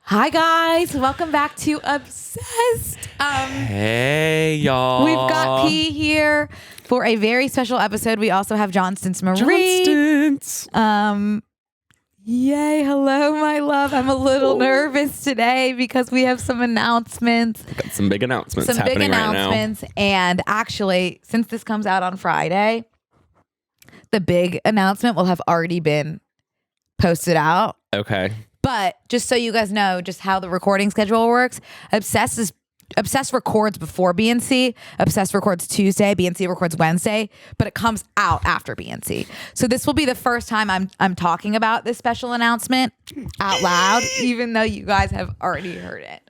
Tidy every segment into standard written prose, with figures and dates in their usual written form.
Hi guys, welcome back to Obsessed. Hey y'all. We've got P here for a very special episode. We also have Johnston's Marie. Yay, hello my love. I'm a little nervous today because we have some announcements. Got some big announcements happening right now. And actually, since this comes out on Friday, the big announcement will have already been posted out. Okay. But just so you guys know just how the recording schedule works, Obsessed records before BNC. Obsessed records Tuesday. BNC records Wednesday, but it comes out after BNC. So this will be the first time I'm talking about this special announcement out loud, even though you guys have already heard it.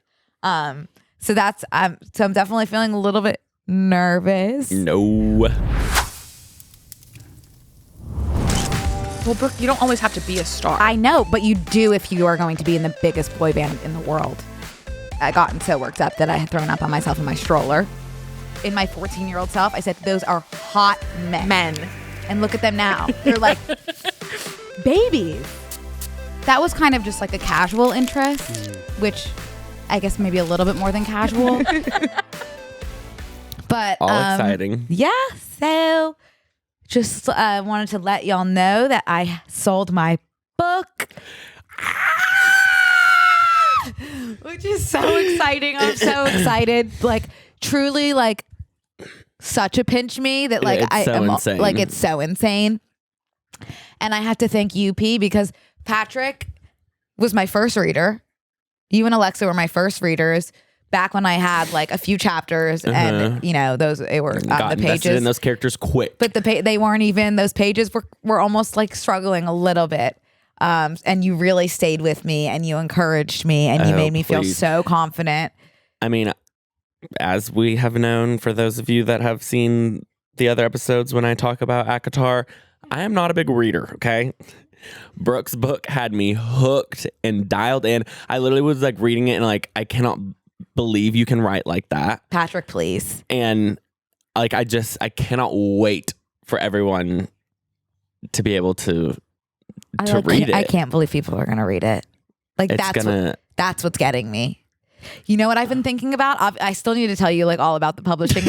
So that's I'm definitely feeling a little bit nervous. No. Well, Brooke, you don't always have to be a star. I know, but you do if you are going to be in the biggest boy band in the world. I gotten so worked up that I had thrown up on myself in my stroller. In my 14-year-old self, I said, those are hot men. And look at them now. They're like babies. That was kind of just like a casual interest, which I guess maybe a little bit more than casual. But all exciting. Yeah, so just wanted to let y'all know that I sold my book. Which is so exciting. I'm so excited. Like, truly, like, such a pinch me that, like, it's so insane. And I have to thank UP because Patrick was my first reader. You and Alexa were my first readers back when I had, like, a few chapters and, you know, they were on the pages. In those characters quick. But they weren't even, those pages were almost, like, struggling a little bit. And you really stayed with me and you encouraged me and you made me feel so confident. I mean, as we have known, for those of you that have seen the other episodes when I talk about ACOTAR, I am not a big reader, okay? Brooke's book had me hooked and dialed in. I literally was like reading it and like, I cannot believe you can write like that. Patrick, please. And like, I cannot wait for everyone to be able to read it. I can't believe people are gonna read it. Like that's what's getting me. You know what I've been thinking about? I still need to tell you like all about the publishing,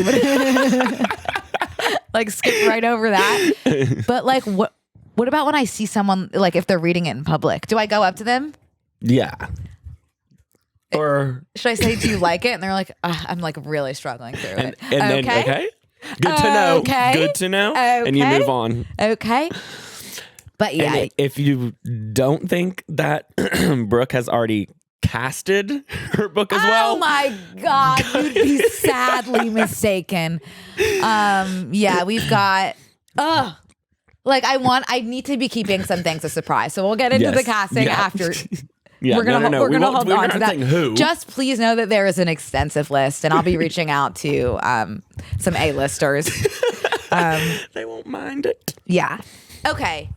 like skip right over that. But like, what about when I see someone like if they're reading it in public? Do I go up to them? Yeah. Or should I say, "Do you like it?" And they're like, "I'm like really struggling through it." And then okay, good to know. Okay. Good to know. Okay. And you move on. Okay. But yeah, and if you don't think that Brooke has already casted her book as well, oh my God, you'd be sadly mistaken. Yeah, we've got. I need to be keeping some things a surprise, so we'll get into the casting after. Yeah, we're gonna hold on to that. Who. Just please know that there is an extensive list, and I'll be reaching out to some A-listers. They won't mind it. Yeah. Okay.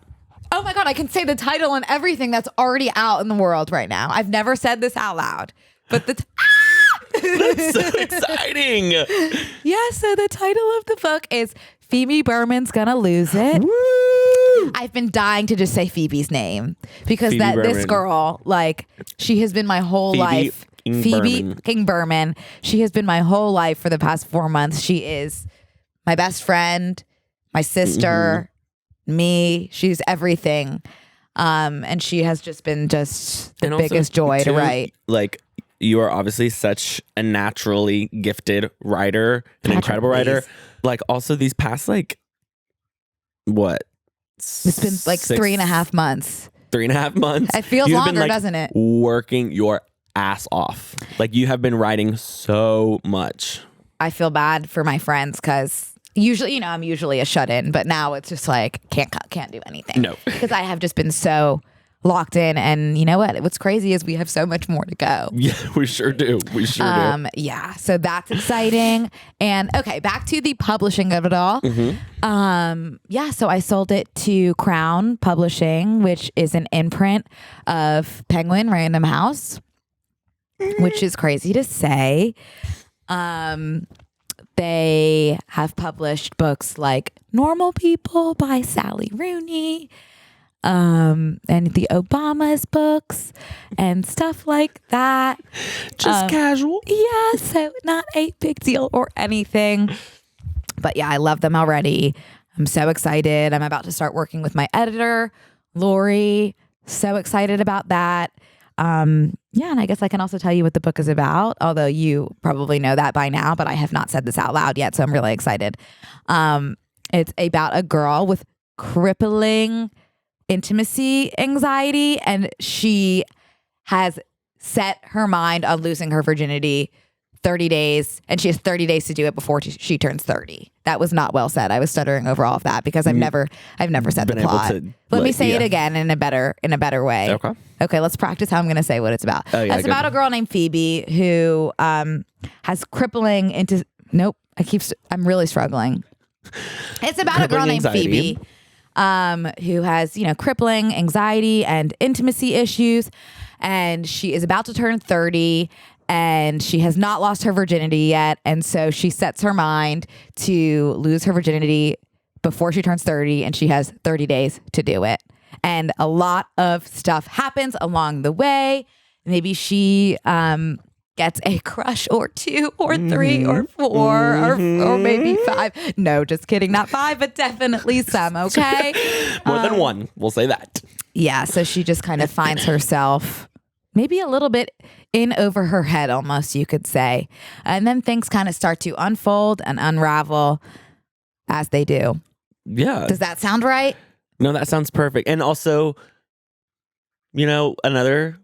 Oh my God, I can say the title and everything that's already out in the world right now. I've never said this out loud, but that's so exciting. Yeah, so the title of the book is Phoebe Berman's Gonna Lose It. Woo! I've been dying to just say Phoebe's name because this girl, like, she has been my whole life. Phoebe King Berman. She has been my whole life for the past 4 months. She is my best friend, my sister. Me, she's everything, and she has just been the biggest joy to write. Like, you are obviously such a naturally gifted writer, an incredible writer. Like, also these past it's been like 3.5 months. 3.5 months. It feels longer, doesn't it? Working your ass off. Like, you have been writing so much. I feel bad for my friends because. Usually, I'm usually a shut-in, but now it's just like can't do anything. No, because I have just been so locked in, and you know what? What's crazy is we have so much more to go. Yeah, we sure do. Yeah, so that's exciting. And okay, back to the publishing of it all. Yeah, so I sold it to Crown Publishing, which is an imprint of Penguin Random House, which is crazy to say. They have published books like Normal People by Sally Rooney, and the Obama's books and stuff like that. Just casual. Yeah, so not a big deal or anything. But yeah, I love them already. I'm so excited. I'm about to start working with my editor, Lori. So excited about that. Yeah, and I guess I can also tell you what the book is about, although you probably know that by now, but I have not said this out loud yet, so I'm really excited. It's about a girl with crippling intimacy anxiety, and she has set her mind on losing her virginity 30 days, and she has 30 days to do it before she turns 30. That was not well said. I was stuttering over all of that because I've never said the plot. Let me say it again in a better way. Okay, let's practice how I'm going to say what it's about. It's about a girl named Phoebe who has crippling I'm really struggling. It's about a girl named Phoebe who has, crippling anxiety and intimacy issues, and she is about to turn 30. And she has not lost her virginity yet. And so she sets her mind to lose her virginity before she turns 30. And she has 30 days to do it. And a lot of stuff happens along the way. Maybe she gets a crush or two or three or four or maybe five. No, just kidding. Not five, but definitely some. Okay. More than one. We'll say that. Yeah. So she just kind of finds herself maybe a little bit in over her head, almost, you could say. And then things kind of start to unfold and unravel as they do. Yeah. Does that sound right? No, that sounds perfect. And also, another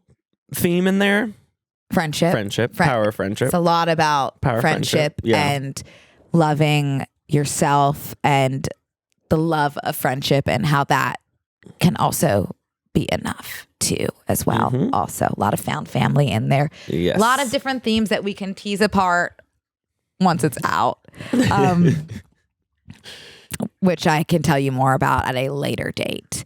theme in there. Friendship. Power of friendship. It's a lot about friendship and loving yourself and the love of friendship and how that can also be enough too as well. Also a lot of found family in there. Yes. A lot of different themes that we can tease apart once it's out, which I can tell you more about at a later date.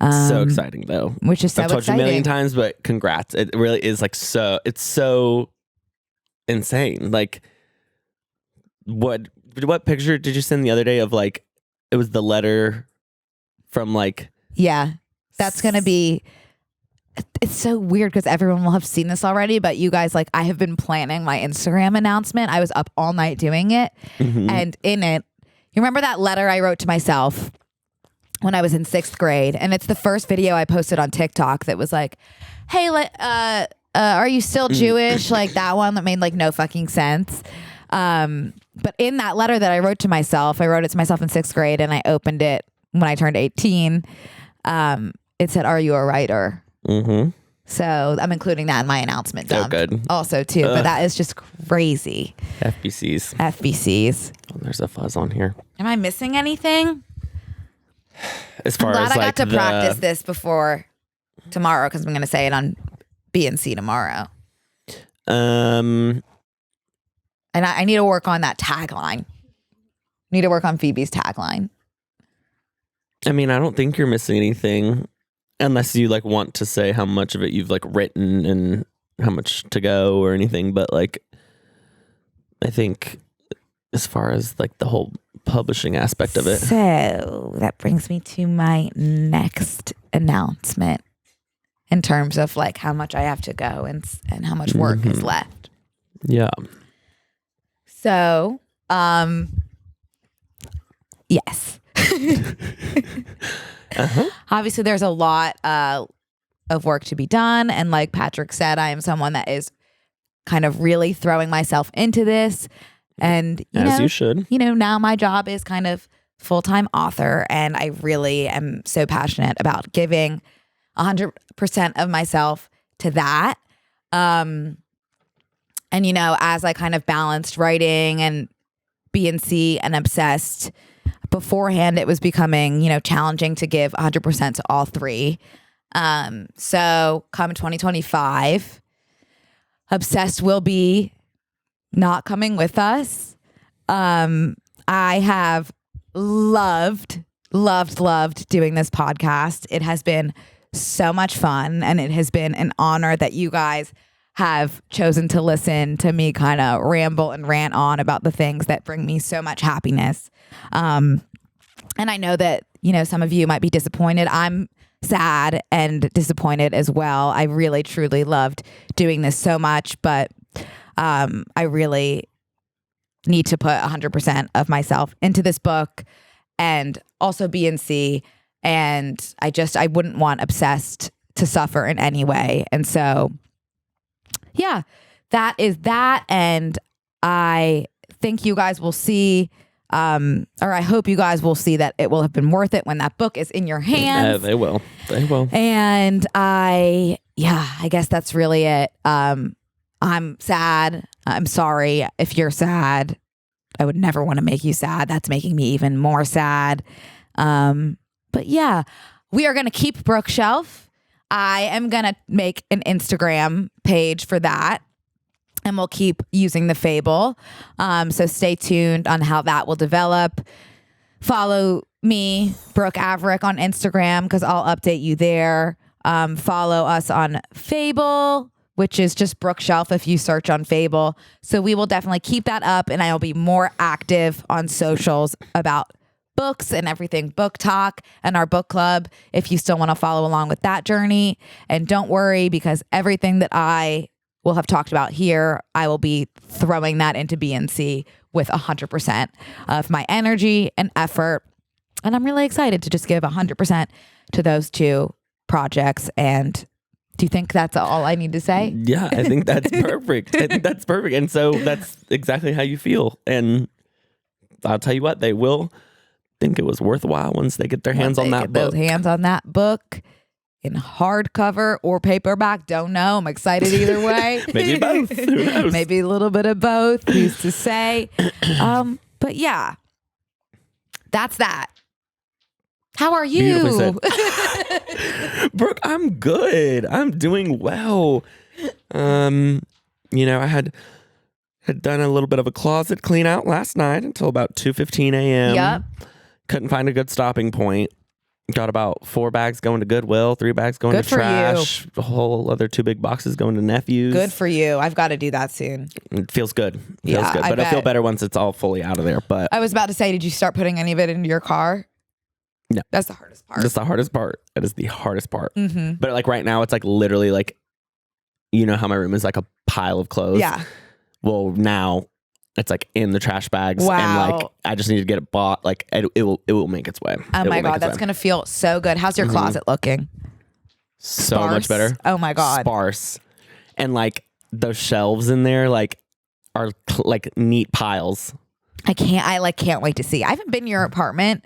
So exciting though. Which is so exciting. I've told you a million times, but congrats. It really is it's so insane. Like what picture did you send the other day of it was the letter from yeah. That's going to be, it's so weird because everyone will have seen this already, but you guys, I have been planning my Instagram announcement. I was up all night doing it. And in it, you remember that letter I wrote to myself when I was in 6th grade? And it's the first video I posted on TikTok that was like, hey, are you still Jewish? That one that made no fucking sense. But in that letter that I wrote to myself, I wrote it to myself in 6th grade and I opened it when I turned 18. It said, "Are you a writer?" So I'm including that in my announcement dump also too. But that is just crazy. FBCs. Oh, there's a fuzz on here. Am I missing anything? As far I'm glad as I got to practice this before tomorrow because I'm going to say it on B&C tomorrow. And I need to work on that tagline. Need to work on Phoebe's tagline. I mean, I don't think you're missing anything unless you want to say how much of it you've written and how much to go or anything. But I think as far as the whole publishing aspect of it. So that brings me to my next announcement in terms of how much I have to go and how much work is left. Yeah. So, yes. Obviously there's a lot of work to be done, and like Patrick said, I am someone that is kind of really throwing myself into this, and you should. Now my job is kind of full-time author, and I really am so passionate about giving 100% of myself to that. And as I kind of balanced writing and B&C and Obsessed, beforehand it was becoming, challenging to give 100% to all three. So come 2025, Obsessed will be not coming with us. I have loved doing this podcast. It has been so much fun, and it has been an honor that you guys have chosen to listen to me kind of ramble and rant on about the things that bring me so much happiness. And I know that, some of you might be disappointed. I'm sad and disappointed as well. I really truly loved doing this so much, but I really need to put 100% of myself into this book and also BNC. And I wouldn't want Obsessed to suffer in any way. And so, yeah, that is that. And I think you guys will see, or I hope you guys will see that it will have been worth it when that book is in your hands. They will. They will. And I guess that's really it. I'm sad. I'm sorry if you're sad. I would never want to make you sad. That's making me even more sad. But yeah, we are going to keep Brookshelf. I am going to make an Instagram page for that. And we'll keep using the Fable. So stay tuned on how that will develop. Follow me, Brooke Averick, on Instagram because I'll update you there. Follow us on Fable, which is just Brookshelf if you search on Fable. So we will definitely keep that up, and I will be more active on socials about books and everything book talk and our book club if you still want to follow along with that journey. And don't worry, because everything that I will have talked about here, I will be throwing that into BNC with 100% of my energy and effort. And I'm really excited to just give 100% to those two projects. And do you think that's all I need to say? Yeah, I think that's perfect. I think that's perfect. And so that's exactly how you feel. And I'll tell you what, they will think it was worthwhile once they get their hands on that book. Those hands on that book in hardcover or paperback. Don't know. I'm excited either way. Maybe both. Who knows? Maybe a little bit of both. Who's to say? But yeah, that's that. How are you? Beautifully said. Brooke, I'm good. I'm doing well. I had done a little bit of a closet clean out last night until about 2:15 a.m. Yep. Couldn't find a good stopping point. Got about 4 bags going to Goodwill, 3 bags going Good to for trash, a whole other 2 big boxes going to nephews. Good for you. I've got to do that soon. It feels good. Yeah, But I feel better once it's all fully out of there. But I was about to say, did you start putting any of it into your car? No. That's the hardest part. That's the hardest part. That is the hardest part. Mm-hmm. But like right now, it's like literally like, you know how my room is like a pile of clothes? Yeah. Well, now it's like in the trash bags. Wow. And like, I just need to get it bought. Like it will make its way. Oh my God. That's going to feel so good. How's your closet looking? So Sparse? much better. Oh my God. Sparse. And like those shelves in there like are like neat piles. I can't wait to see. I haven't been to your apartment.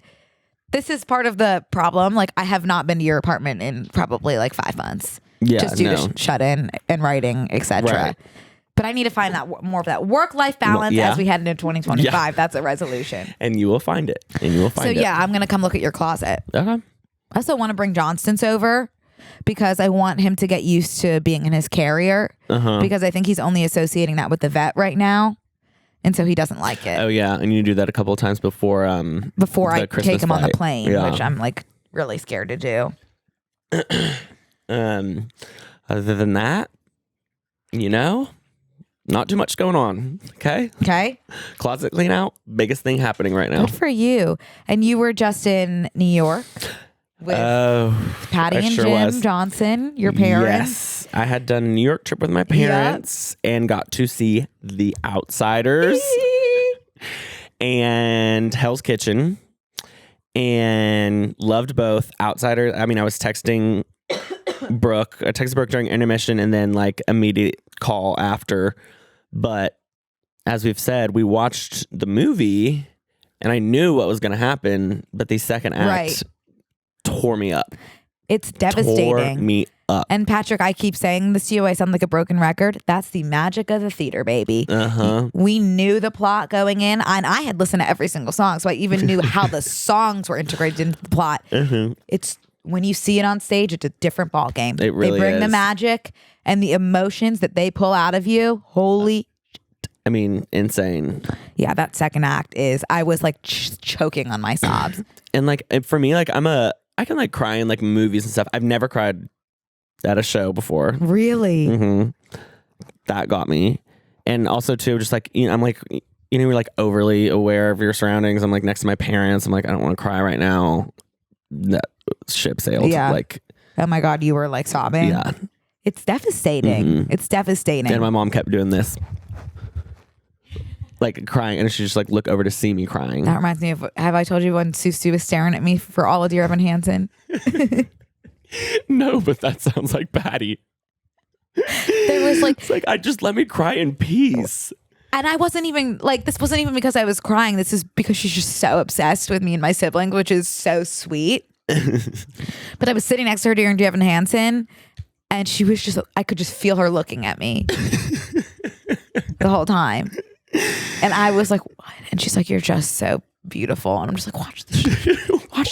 This is part of the problem. Like I have not been to your apartment in probably like 5 months. Yeah. Just due to shut in and writing, etc. Right. But I need to find that more of that work-life balance as we head into 2025. Yeah. That's a resolution. And you will find it. So yeah, I'm going to come look at your closet. Okay. I also want to bring Johnston's over because I want him to get used to being in his carrier because I think he's only associating that with the vet right now. And so he doesn't like it. Oh yeah, and you do that a couple of times before I Christmas take him on the flight. plane, Yeah. which I'm like really scared to do. Other than that, not too much going on. Okay. Closet clean out, biggest thing happening right now. Good for you. And you were just in New York with Patty I and sure Jim was. Johnson, your parents. Yes, I had done a New York trip with my parents and got to see The Outsiders and Hell's Kitchen and loved both. Outsiders, I mean, I was texting Brooke. I texted Brooke during intermission and then like immediate call after. But as we've said, we watched the movie and I knew what was going to happen, but the second act tore me up. It's devastating. Tore me up. And Patrick, I keep saying this to you. I sound like a broken record. That's the magic of the theater, baby. We knew the plot going in, and I had listened to every single song, so I even knew how the songs were integrated into the plot. It's when you see it on stage, it's a different ball game. It really They bring the is. magic and the emotions that they pull out of you. Holy I mean, insane. yeah, that second act is. I was like choking on my sobs. And like for me, like I can like cry in like movies and stuff. I've never cried at a show before. Really? That got me. And also too, just like, I'm like, you're like overly aware of your surroundings. I'm like next to my parents. I'm like, I don't want to cry right now. That ship sailed. Yeah. Like Oh my God, you were like sobbing? Yeah. It's devastating. It's devastating. And my mom kept doing this. Like crying, and she just like look over to see me crying. That reminds me of, have I told you when Susu was staring at me for all of Dear Evan Hansen? No, but that sounds like Patty. There was like, It's like, I just let me cry in peace. and I wasn't even like, this wasn't even because I was crying. This is because she's just so obsessed with me and my siblings, which is so sweet. But I was sitting next to her during Dear Evan Hansen, and she was just, I could just feel her looking at me the whole time. And I was like, what? And she's like, you're just so beautiful. And I'm just like, watch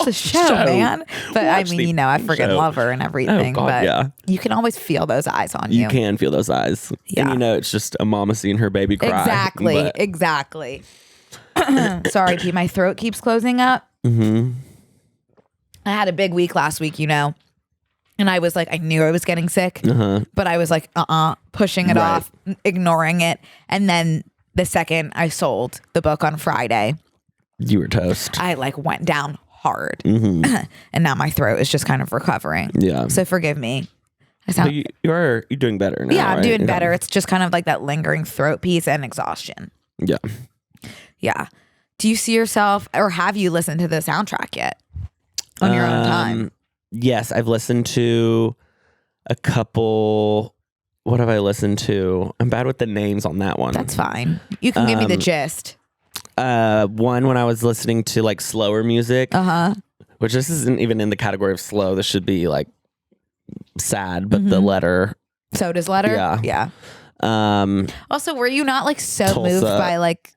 the show, man. But I mean, you know, I freaking love her and everything. Oh, God, but yeah. you can always feel those eyes on you. You can feel those eyes. Yeah. And you know, it's just a mama seeing her baby cry. Exactly. But- Exactly. Sorry, P. My throat keeps closing up. Mm-hmm. I had a big week last week, you know. And I was like, I knew I was getting sick. But I was like, pushing it off, ignoring it. And then the second I sold the book on Friday, You were toast. I like went down hard. And now my throat is just kind of recovering. Yeah. So forgive me. I sound, You're doing better now. yeah, I'm right? doing better. It's just kind of like that lingering throat piece and exhaustion. Yeah. Yeah. Do you see yourself, or have you listened to the soundtrack yet on your own time? Yes, I've listened to a couple. What have I listened to? I'm bad with the names on that one. That's fine. You can give me the gist. One when I was listening to like slower music, which this isn't even in the category of slow. This should be like sad, but the letter. Soda's letter? Yeah. Yeah. Also, were you not like so Tulsa. moved by like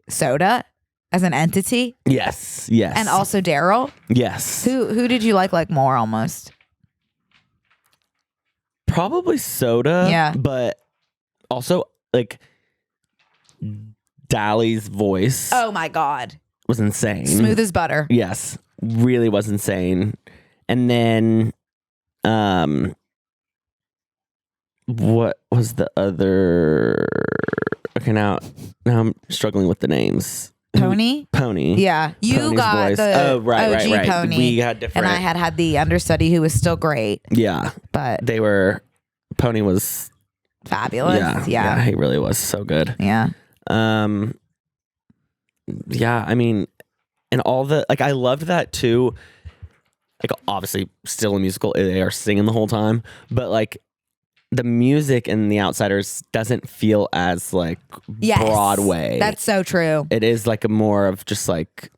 Soda as an entity? Yes. Yes. And also Daryl? yes. Who did you like more almost? Probably Soda. Yeah. But also like Dally's voice Oh my God. was insane. Smooth as butter. Yes, really was insane. And then, what was the other? Okay, now I'm struggling with the names. Pony? Pony. Yeah. You Pony's got voice. the OG right. Pony. We had different. And I had the understudy who was still great, Yeah, but they were. Pony was. fabulous. Yeah, he really was so good. Yeah. Yeah, I mean, and all the like, I loved that too. Like, obviously, still a musical, they are singing the whole time, but like, the music in The Outsiders doesn't feel as like Broadway. That's so true. It is like a more of just like,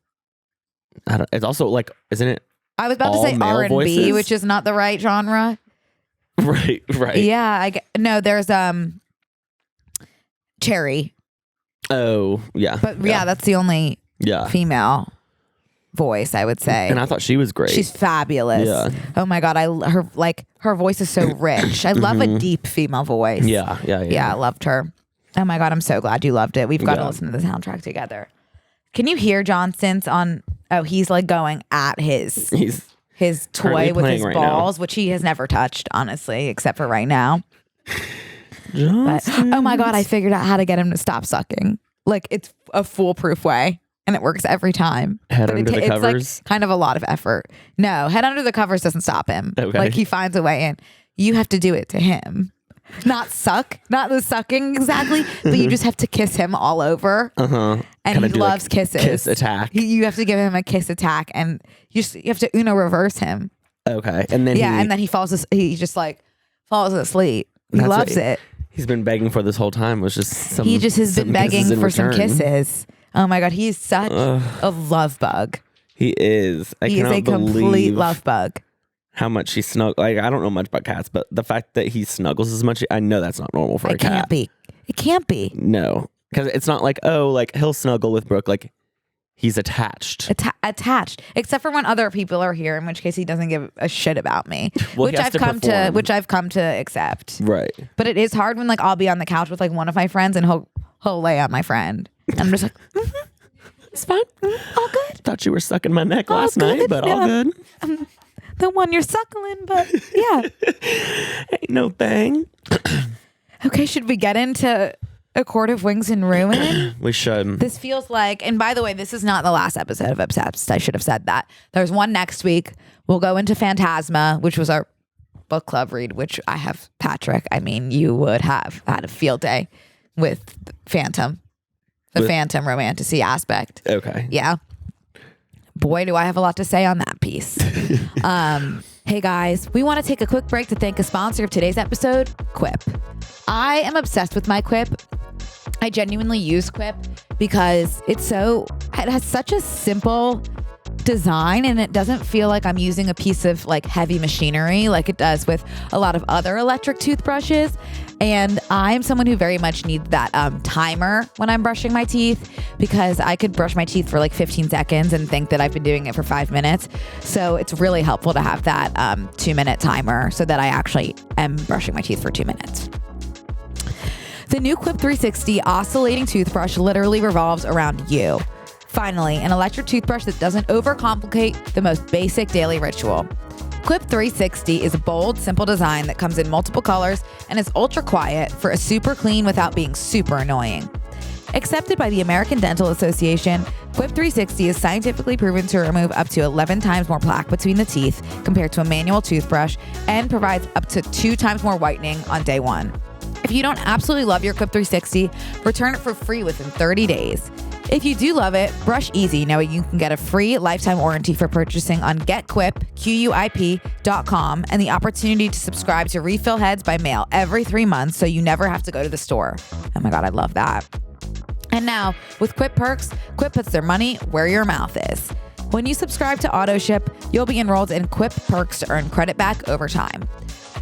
I don't. It's also like, isn't it? I was about to all say male R&B, voices? which is not the right genre. Right. Yeah, no, there's Cherry, Oh yeah. but yeah, that's the only yeah. female voice I would say. And I thought she was great. She's fabulous. Yeah. Oh my God, her voice is so rich. I love a deep female voice. Yeah. Yeah, I loved her. Oh my God, I'm so glad you loved it. We've got to Yeah. listen to the soundtrack together. Can you hear Johnson's on? Oh, he's like going at his He's toy currently with his playing right balls, which he has never touched, honestly, except for right now. But, oh my God, I figured out how to get him to stop sucking. Like, it's a foolproof way, and it works every time. Head But under the it's covers? like kind of a lot of effort. No, head under the covers doesn't stop him. Okay. Like, he finds a way in. You have to do it to him. Not the sucking exactly, but you just have to kiss him all over. And Kinda he do, loves like, kisses. kiss attack. You have to give him a kiss attack, and you have to Uno reverse him. Okay. And then And then he he just like falls asleep. He That's loves what it. He's been begging for this whole time. Was just some. He just has some been begging kisses in for some return. kisses. Oh my God, he's such a love bug. He is. He is a complete believe love bug. how much he snuggles. Like, I don't know much about cats, but the fact that he snuggles as much, I know that's not normal for a It cat. can't be. It can't be. No, because it's not like, oh, like he'll snuggle with Brooke. Like, he's attached. Attached, except for when other people are here, in which case he doesn't give a shit about me. Well, he has to perform. Which I've come to accept. Right. But it is hard when like I'll be on the couch with like one of my friends and he'll lay on my friend. And I'm just like, it's fine, all good. Thought you were sucking my neck All last good. night, but all Yeah. good. The one you're suckling, but yeah. Ain't no thing. Okay, should we get into A Court of Wings and Ruin? We should. This feels like, and by the way, this is not the last episode of Obsessed. I should have said that. There's one next week. We'll go into Phantasma, which was our book club read, which I have Patrick. I mean, you would have had a field day with Phantom, the Phantom romantasy aspect. Okay. Yeah. Boy, do I have a lot to say on that piece. Hey guys, we want to take a quick break to thank a sponsor of today's episode, Quip. I am obsessed with my Quip. I genuinely use Quip because it has such a simple design and it doesn't feel like I'm using a piece of like heavy machinery like it does with a lot of other electric toothbrushes. And I'm someone who very much needs that timer when I'm brushing my teeth, because I could brush my teeth for like 15 seconds and think that I've been doing it for 5 minutes. So it's really helpful to have that 2-minute timer so that I actually am brushing my teeth for 2 minutes. The new Quip 360 oscillating toothbrush literally revolves around you. Finally, an electric toothbrush that doesn't overcomplicate the most basic daily ritual. Quip 360 is a bold, simple design that comes in multiple colors and is ultra quiet for a super clean without being super annoying. Accepted by the American Dental Association, Quip 360 is scientifically proven to remove up to 11 times more plaque between the teeth compared to a manual toothbrush and provides up to 2 times more whitening on day 1. If you don't absolutely love your Quip 360, return it for free within 30 days. If you do love it, brush easy knowing you can get a free lifetime warranty for purchasing on getquip.com and the opportunity to subscribe to Refill Heads by mail every 3 months so you never have to go to the store. Oh my God, I love that. And now, with Quip Perks, Quip puts their money where your mouth is. When you subscribe to AutoShip, you'll be enrolled in Quip Perks to earn credit back over time.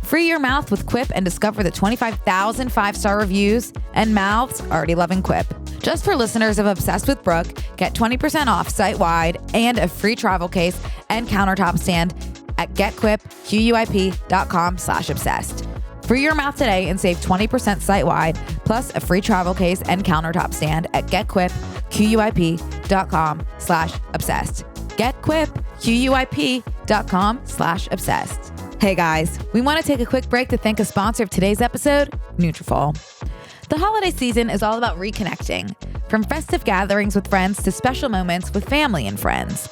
Free your mouth with Quip and discover the 25,000 5-star reviews and mouths already loving Quip. Just for listeners of Obsessed with Brooke, get 20% off site-wide and a free travel case and countertop stand at getquip.com/obsessed. Free your mouth today and save 20% site-wide, plus a free travel case and countertop stand at getquip.com/obsessed. getquip.com/obsessed. Hey guys, we want to take a quick break to thank a sponsor of today's episode, Nutrafol. The holiday season is all about reconnecting, from festive gatherings with friends to special moments with family and friends.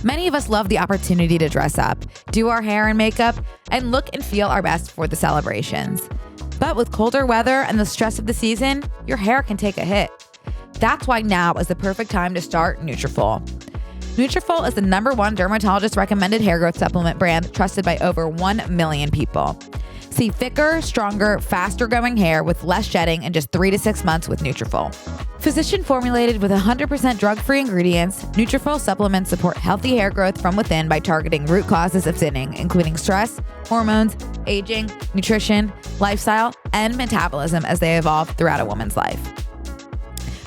Many of us love the opportunity to dress up, do our hair and makeup, and look and feel our best for the celebrations. But with colder weather and the stress of the season, your hair can take a hit. That's why now is the perfect time to start Nutrafol. Nutrafol is the #1 dermatologist recommended hair growth supplement brand trusted by over 1 million people. See thicker, stronger, faster growing hair with less shedding in just 3 to 6 months with Nutrafol. Physician formulated with 100% drug-free ingredients, Nutrafol supplements support healthy hair growth from within by targeting root causes of thinning, including stress, hormones, aging, nutrition, lifestyle, and metabolism as they evolve throughout a woman's life.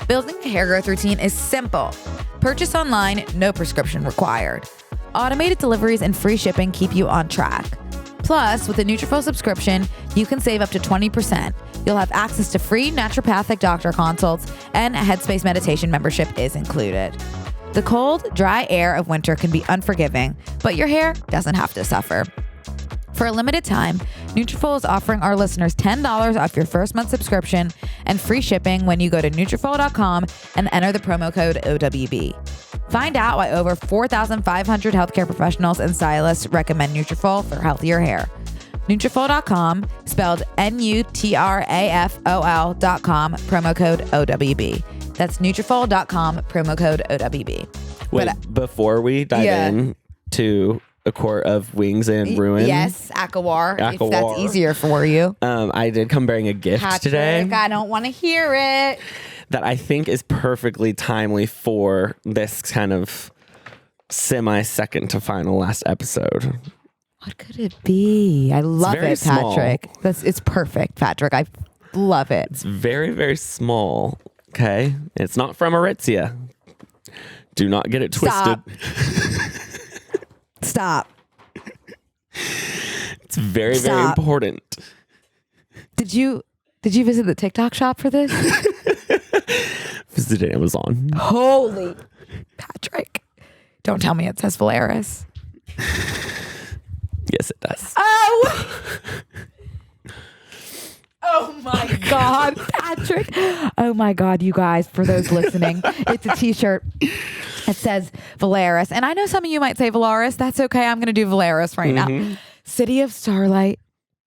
Building a hair growth routine is simple. Purchase online, no prescription required. Automated deliveries and free shipping keep you on track. Plus, with a Nutrafol subscription, you can save up to 20%. You'll have access to free naturopathic doctor consults, and a Headspace meditation membership is included. The cold, dry air of winter can be unforgiving, but your hair doesn't have to suffer. For a limited time, Nutrafol is offering our listeners $10 off your first month subscription and free shipping when you go to Nutrafol.com and enter the promo code OWB. Find out why over 4,500 healthcare professionals and stylists recommend Nutrafol for healthier hair. Nutrafol.com, spelled Nutrafol.com, promo code OWB. That's Nutrafol.com, promo code OWB. Wait, before we dive in to A Court of Wings and Ruin. Yes, ACOWAR, if that's easier for you. I did come bearing a gift Patrick, today. I don't want to hear it. That I think is perfectly timely for this kind of semi-second to final last episode. What could it be? I love very it, Patrick. It's perfect, Patrick. I love it. It's very, very small. Okay? It's not from Aritzia. Do not get it twisted. Stop. It's very, very important. Did you visit the TikTok shop for this? Visited Amazon. Holy Patrick. Don't tell me it says Valeris. Yes, it does. Oh my God, Patrick. Oh my God, you guys, for those listening, it's a t-shirt. It says Valeris. And I know some of you might say Valaris. That's okay. I'm going to do Valeris right now. City of Starlight,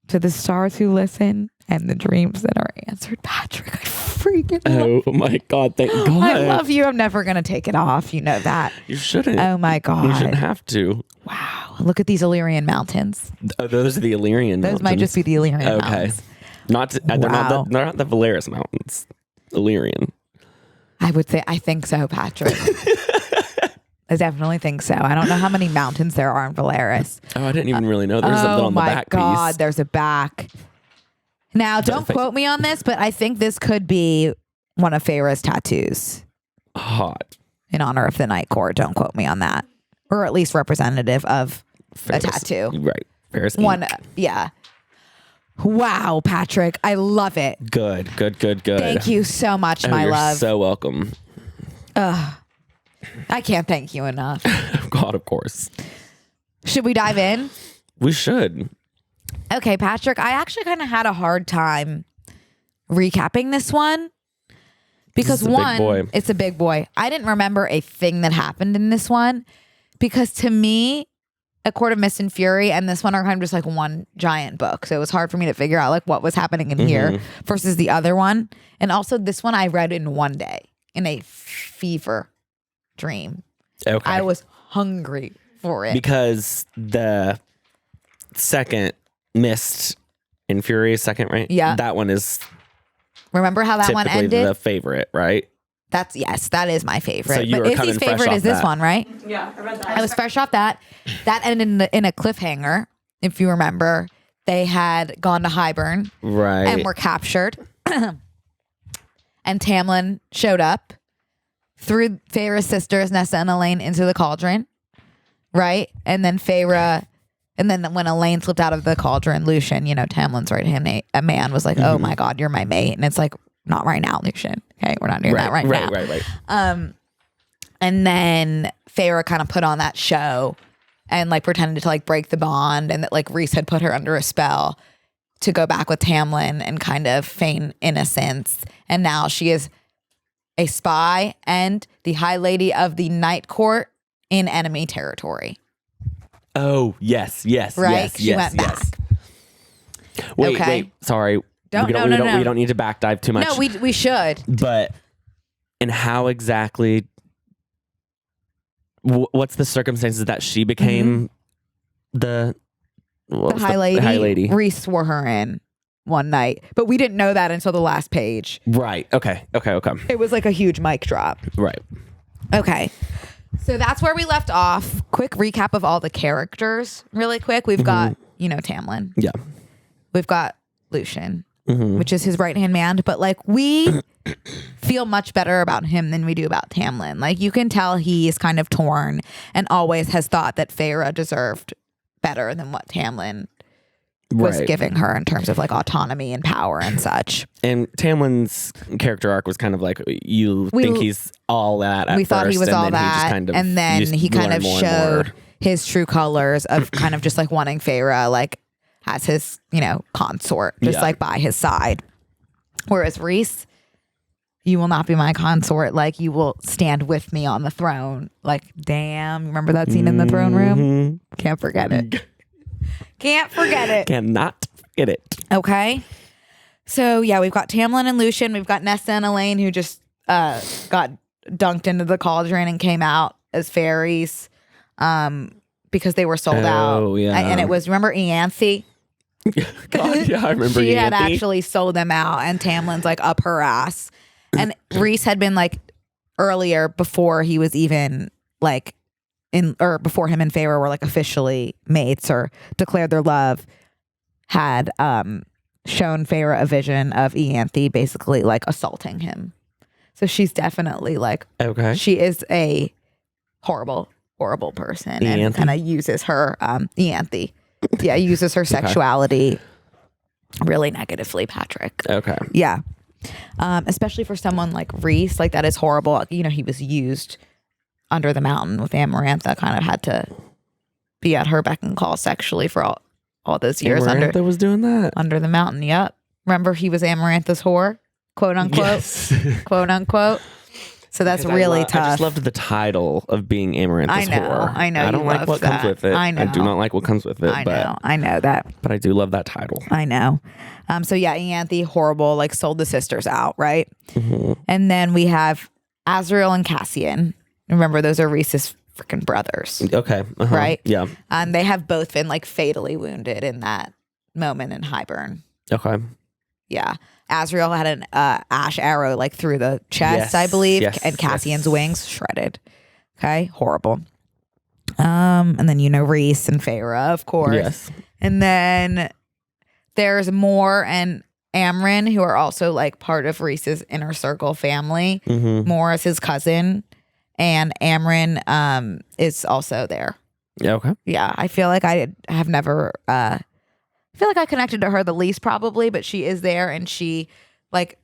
to the stars who listen and the dreams that are answered. Patrick, I freaking love Oh my God, thank God. I love you. I'm never going to take it off. You know that. You shouldn't. Oh my God. You shouldn't have to. Wow. Look at these Illyrian mountains. Oh, those are the Illyrian Those mountains. might just be the Illyrian Okay. mountains. They're Wow. not the Valeris mountains. Illyrian. I think so, Patrick. I definitely think so. I don't know how many mountains there are in Valeris. Oh, I didn't even really know there was something on the back Oh my God, piece. there's a back. Now, don't quote me on this, but I think this could be one of Feyre's tattoos Hot. in honor of the Night Court. Don't quote me on that. Or at least representative of Ferris, a tattoo. Right. Ferris One, ink. yeah. Wow, Patrick. I love it. Good. Thank you so much, Oh, my you're love. so welcome. I can't thank you enough. God, of course. Should we dive in? We should. Okay, Patrick, I actually kind of had a hard time recapping this one because This is a big boy. it's a big boy. I didn't remember a thing that happened in this one because to me, A Court of Mist and Fury and this one are kind of just like one giant book. So it was hard for me to figure out like what was happening in here versus the other one. And also this one I read in one day in a fever dream. Okay. I was hungry for it. Because the second Mist and Fury is second, right? Yeah. That one is Remember how that one typically ended? the favorite, right? Yes, that is my favorite. So you but were Izzy's coming fresh favorite off is this that. one, right? Yeah, I read that. I was fresh off that. That ended in a cliffhanger. If you remember, they had gone to Highburn Right. and were captured. And Tamlin showed up, threw Feyre's sisters, Nessa and Elaine, into the cauldron, right? And then when Elaine slipped out of the cauldron, Lucien, Tamlin's right-hand man, was like, oh my God, you're my mate. And it's like, not right now, Lucien. Okay, we're not doing that right now. Right. And then Feyre kind of put on that show and like pretended to like break the bond and that like Rhys had put her under a spell to go back with Tamlin and kind of feign innocence. And now she is a spy and the High Lady of the Night Court in enemy territory. Oh, yes. Right? She went back. Wait. Sorry. No. We don't need to back dive too much. No, we should. But and how exactly? What's the circumstances that she became the High Lady. The High Lady. Rhys swore her in one night, but we didn't know that until the last page. Right. Okay. It was like a huge mic drop. Right. Okay. So that's where we left off. Quick recap of all the characters really quick. We've got, Tamlin. Yeah. We've got Lucien, which is his right-hand man. But like we feel much better about him than we do about Tamlin. Like you can tell he's kind of torn and always has thought that Feyre deserved better than what Tamlin was Right. giving her in terms of like autonomy and power and such. And Tamlin's character arc was kind of like you think he's all that. At We thought he first, was and all then he just that, kind of, and then he kind learn of more and showed more. his true colors of kind of just like wanting Feyre like as his, consort, just Yeah. like by his side. Whereas Rhys, you will not be my consort. Like you will stand with me on the throne. Like, damn, remember that scene in the throne room? Can't forget it. Can't forget it. Cannot get it. Okay. So yeah, we've got Tamlin and Lucien. We've got Nessa and Elaine who just got dunked into the cauldron and came out as fairies because they were sold out. Oh, yeah. And it was, remember Ianthe? God, yeah, I remember. She had Yanthi. actually sold them out and Tamlin's like up her ass. And Rhys had been like earlier before he was even like before him and Feyre were like officially mates or declared their love, had shown Feyre a vision of Ianthe basically like assaulting him. So she's definitely like, Okay. she is a horrible person and Ianthe? kind of uses her Ianthe. Yeah, uses her sexuality really negatively, Patrick. Okay. Yeah. Especially for someone like Rhys, like that is horrible. He was used under the mountain with Amarantha, kind of had to be at her beck and call sexually for all those years Amarantha was doing that. under the mountain. Yep. Remember he was Amarantha's whore, quote unquote, Yes. quote unquote. So that's Because really I tough. just loved the title of being Amarantha's I know, whore. I know I don't you like love what that. comes with it. I know. do not like what comes with it. I know that. But I do love that title. I know. So yeah, Ianthe, horrible, like sold the sisters out, right? And then we have Azriel and Cassian. Remember, those are Rhys's freaking brothers, Okay. right? Yeah. They have both been like fatally wounded in that moment in Highburn. Okay. Yeah. Azriel had an ash arrow like through the chest, Yes, I believe, yes, and Cassian's yes. wings shredded. Okay, horrible. And then Rhys and Feyre, of course. Yes. And then there's Mor and Amren, who are also like part of Rhys's inner circle family. Mor is his cousin, and Amren is also there. Yeah. Okay. Yeah, I feel like I have never. I feel like I connected to her the least probably, but she is there, and she, like,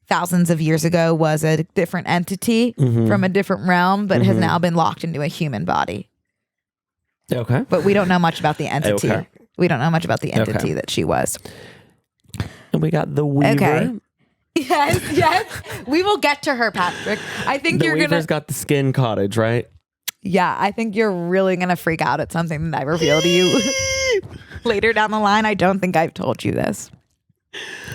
thousands of years ago was a different entity from a different realm, but has now been locked into a human body. Okay. But we don't know much about the entity. Okay. We don't know much about the entity Okay. that she was. And we got the Weaver. Okay. Yes. We will get to her, Patrick. I think The you're Weaver's got the skin cottage, right? Yeah, I think you're really gonna freak out at something that I reveal to you later down the line. I don't think I've told you this.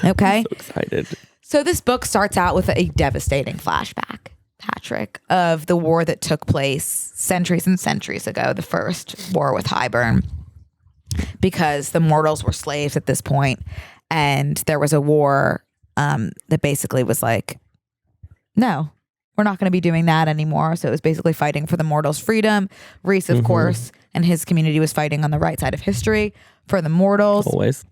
Okay. I'm so excited. So this book starts out with a devastating flashback, Patrick, of the war that took place centuries and centuries ago, the first war with Highburn, because the mortals were slaves at this point, and there was a war that basically was like, no, we're not going to be doing that anymore. So it was basically fighting for the mortals' freedom. Rhys, of course, and his community was fighting on the right side of history for the mortals. Always.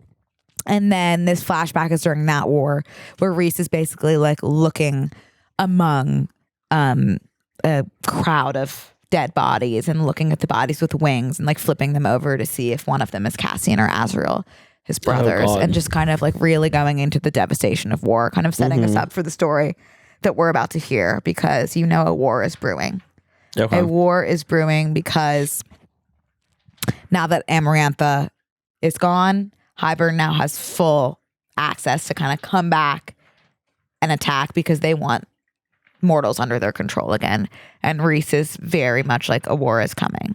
And then this flashback is during that war, where Rhys is basically like looking among a crowd of dead bodies and looking at the bodies with wings and like flipping them over to see if one of them is Cassian or Azriel, his brothers, God. and just kind of like really going into the devastation of war, kind of setting us up for the story that we're about to hear, because a war is brewing. Okay. A war is brewing because now that Amarantha is gone, Highburn now has full access to kind of come back and attack because they want mortals under their control again. And Rhys is very much like a war is coming.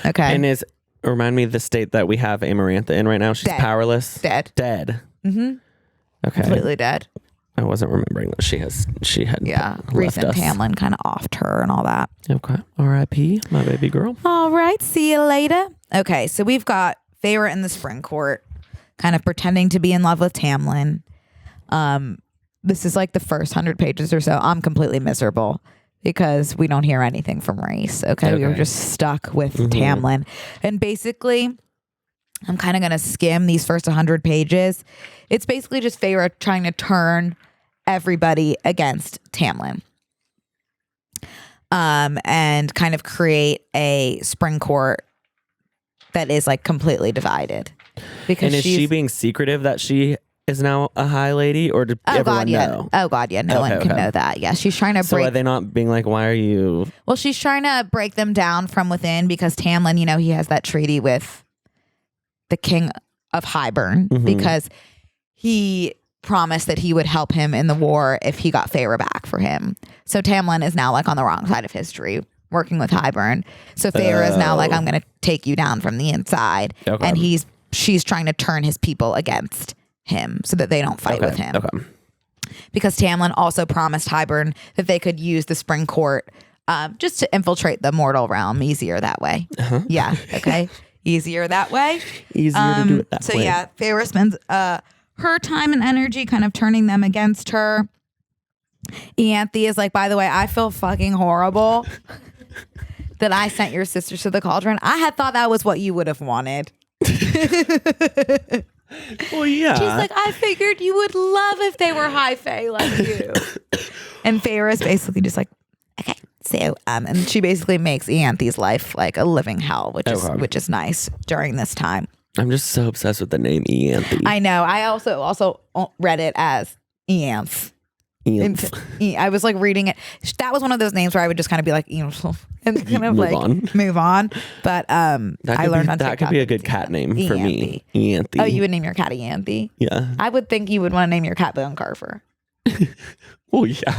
Okay. And remind me the state that we have Amarantha in right now. She's Dead. powerless. Dead. Okay. Completely dead. I wasn't remembering that she had Rhys left and us. Tamlin kind of offed her and all that. Okay. R.I.P. my baby girl. All right. See you later. Okay. So we've got Feyre in the spring court, kind of pretending to be in love with Tamlin. This is like the first 100 pages or so. I'm completely miserable because we don't hear anything from Rhys. Okay. We were just stuck with Tamlin. And basically, I'm kind of going to skim these first 100 pages. It's basically just Feyre trying to turn everybody against Tamlin. And kind of create a spring court that is like completely divided. Because And is she being secretive that she is now a high lady, or did everyone know? Oh God, yeah. No one can know that. Yeah, she's trying to So break. are they not being like, why are you? Well, she's trying to break them down from within because Tamlin, he has that treaty with the king of Highburn because he promised that he would help him in the war if he got Feyre back for him. So Tamlin is now like on the wrong side of history, working with Highburn. So Feyre is now like, I'm going to take you down from the inside. Okay. And she's trying to turn his people against him so that they don't fight with him. Okay. Because Tamlin also promised Highburn that they could use the spring court just to infiltrate the mortal realm easier that way. Yeah. Okay. Easier that way. Easier to do it that way. So yeah, Feyre spends her time and energy kind of turning them against her. Ianthe is like, by the way, I feel fucking horrible that I sent your sisters to the cauldron. I had thought that was what you would have wanted. Well, yeah. She's like, I figured you would love if they were high fae like you. And Feyre is basically just like, okay. So, and she basically makes Ianthe's life like a living hell, which is nice during this time. I'm just so obsessed with the name Ianthe. I know. I also read it as Ianthe. I was like reading it. That was one of those names where I would just kind of be like, and kind of move on. But I learned on that TikTok could be a good cat name for me. Ianthe. Oh, you would name your cat Ianthe? Yeah. I would think you would want to name your cat Bone Carver. Well, yeah.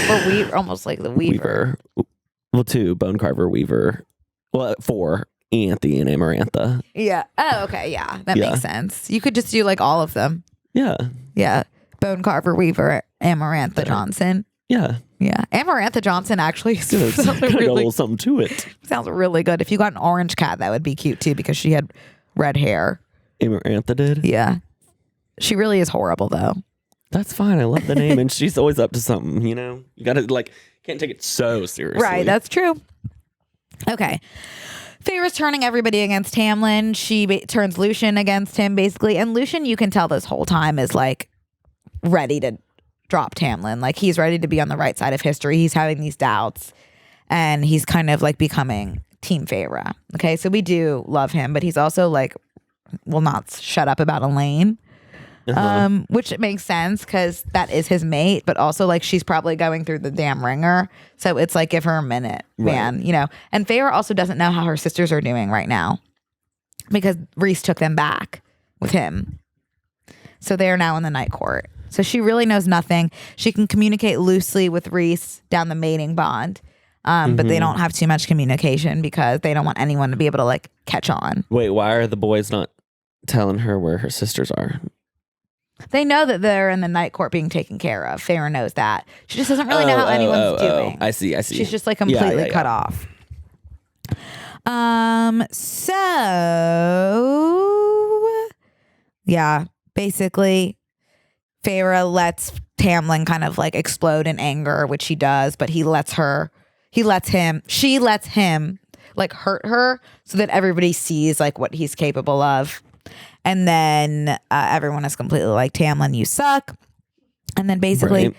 Or Weaver, almost like the Weaver. Well, 2, Bone Carver, Weaver. Well, 4, Anthe and Amarantha. Yeah. Oh, okay. Yeah. That makes sense. You could just do like all of them. Yeah. Yeah. Bone Carver, Weaver, Amarantha Johnson. Yeah. Yeah. Amarantha Johnson actually Sounds got a little something to it. sounds really good. If you got an orange cat, that would be cute too because she had red hair. Amarantha did? Yeah. She really is horrible though. That's fine. I love the name. And she's always up to something, you know? You got to, like, can't take it so seriously. Right. That's true. Okay. Feyre's turning everybody against Tamlin. She turns Lucien against him, basically. And Lucien, you can tell this whole time, is like ready to drop Tamlin. Like he's ready to be on the right side of history. He's having these doubts. And he's kind of like becoming Team Feyre. Okay. So we do love him, but he's also like, will not shut up about Elaine. Which makes sense because that is his mate, but also like she's probably going through the damn ringer. So it's like, give her a minute, man, you know. And Feyre also doesn't know how her sisters are doing right now because Rhys took them back with him. So they are now in the night court. So she really knows nothing. She can communicate loosely with Rhys down the mating bond. But they don't have too much communication because they don't want anyone to be able to like catch on. Wait, why are the boys not telling her where her sisters are? They know that they're in the night court being taken care of. Feyre knows that. She just doesn't really know how anyone's doing. I see. She's just like completely cut off. So yeah, basically Feyre lets Tamlin kind of like explode in anger, which he does, but she lets him like hurt her so that everybody sees like what he's capable of. And then everyone is completely like, Tamlin, you suck. And then basically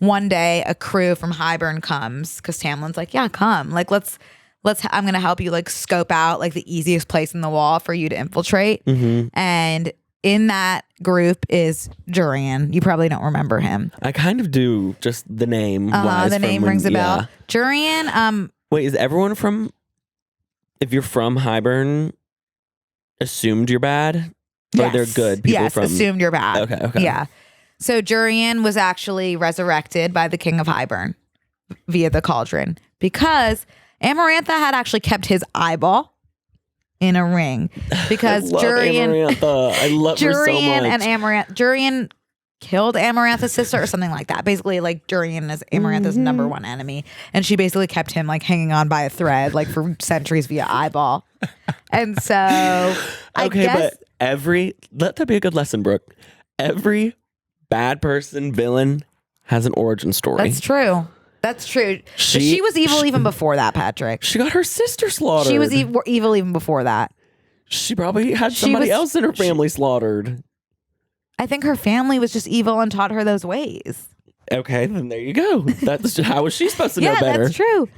one day a crew from Hybern comes because Tamlin's like, yeah, come. Like, I'm going to help you like scope out like the easiest place in the wall for you to infiltrate. And in that group is Jurian. You probably don't remember him. I kind of do, just the name. The name rings a bell. Jurian. Wait, is everyone from, if you're from Hybern, assumed you're bad? Yes. Or they're good people yes, from... assumed you're bad. Okay. Yeah. So Jurian was actually resurrected by the King of Hybern via the cauldron because Amarantha had actually kept his eyeball in a ring because Amarantha. I love her so much. And Jurian killed Amarantha's sister or something like that. Basically, like Jurian is Amarantha's number one enemy, and she basically kept him like hanging on by a thread like for centuries via eyeball. And so I guess let that be a good lesson, Brooke. Every bad person, villain has an origin story. That's true. She was evil even before that, Patrick. She got her sister slaughtered. She was evil even before that. She probably had somebody else in her family slaughtered. I think her family was just evil and taught her those ways. Okay, then there you go. That's how was she supposed to know better? Yeah, that's true.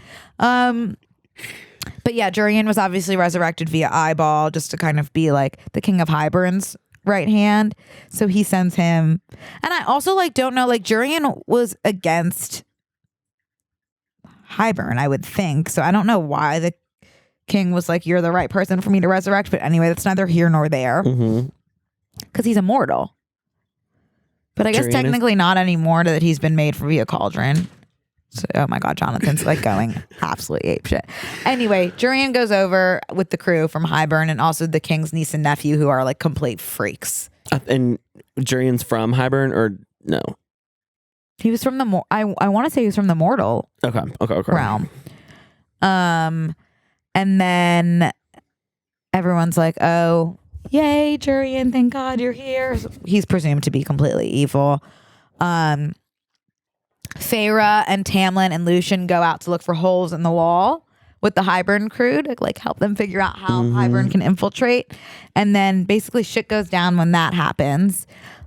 But yeah, Jurian was obviously resurrected via eyeball just to kind of be like the King of Hybern's right hand. So he sends him. And I also like don't know, like Jurian was against Hybern, I would think. So I don't know why the king was like, you're the right person for me to resurrect. But anyway, that's neither here nor there. Because he's immortal. But I guess technically not anymore that he's been made via cauldron. So, oh my God, Jonathan's like going absolutely apeshit. Anyway, Jurian goes over with the crew from Hybern and also the king's niece and nephew who are like complete freaks. And Jurian's from Hybern or no? He was from the I want to say he was from the mortal realm. And then everyone's like, oh, yay, Jurian, thank God you're here. He's presumed to be completely evil. Feyre and Tamlin and Lucien go out to look for holes in the wall with the Hybern crew to like help them figure out how Hybern can infiltrate. And then basically shit goes down when that happens.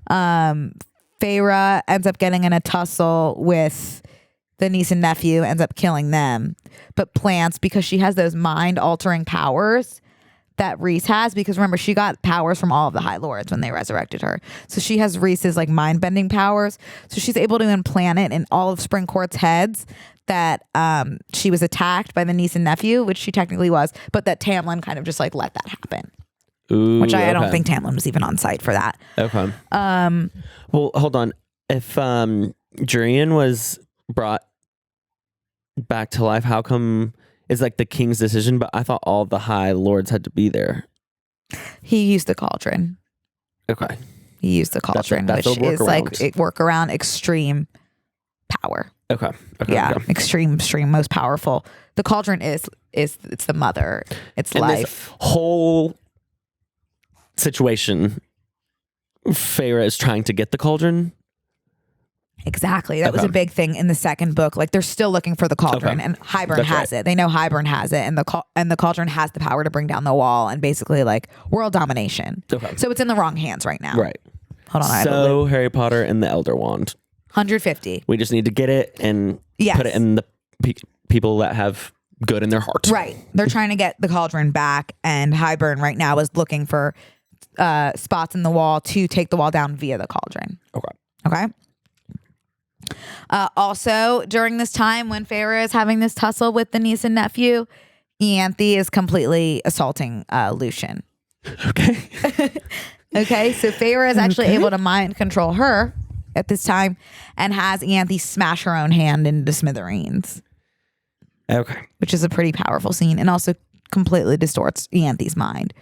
Feyre ends up getting in a tussle with the niece and nephew, ends up killing them, but plants because she has those mind altering powers that Rhys has, because remember she got powers from all of the High Lords when they resurrected her. So she has Rhys's like mind bending powers. So she's able to implant it in all of Spring Court's heads that she was attacked by the niece and nephew, which she technically was, but that Tamlin kind of just like let that happen. Ooh, which I don't think Tamlin was even on site for that. Okay. Well, hold on. If Jurian was brought back to life. How come it's like the king's decision? But I thought all the high lords had to be there. He used the cauldron. Okay. He used the cauldron, that's which a is like workaround. workaround extreme power. Okay. Yeah, okay. extreme, most powerful. The cauldron is it's the mother. It's And life. this whole situation, Feyre is trying to get the cauldron. Exactly. That was Okay. a big thing in the second book. Like they're still looking for the cauldron, Okay. and Hybern That's has right. it. They know Hybern has it, and the cauldron has the power to bring down the wall and basically like world domination. Okay. So it's in the wrong hands right now. Right. Hold on. I have a So Harry Potter and the Elder Wand. 150. We just need to get it and Yes. put it in the people that have good in their heart. Right. They're trying to get the cauldron back, and Hybern right now is looking for spots in the wall to take the wall down via the cauldron. Okay. Okay. Also, during this time when Feyre is having this tussle with the niece and nephew, Ianthe is completely assaulting Lucien. Okay. Okay, so Feyre is actually able to mind control her at this time and has Ianthe smash her own hand into smithereens, Okay. which is a pretty powerful scene, and also completely distorts Ianthe's mind.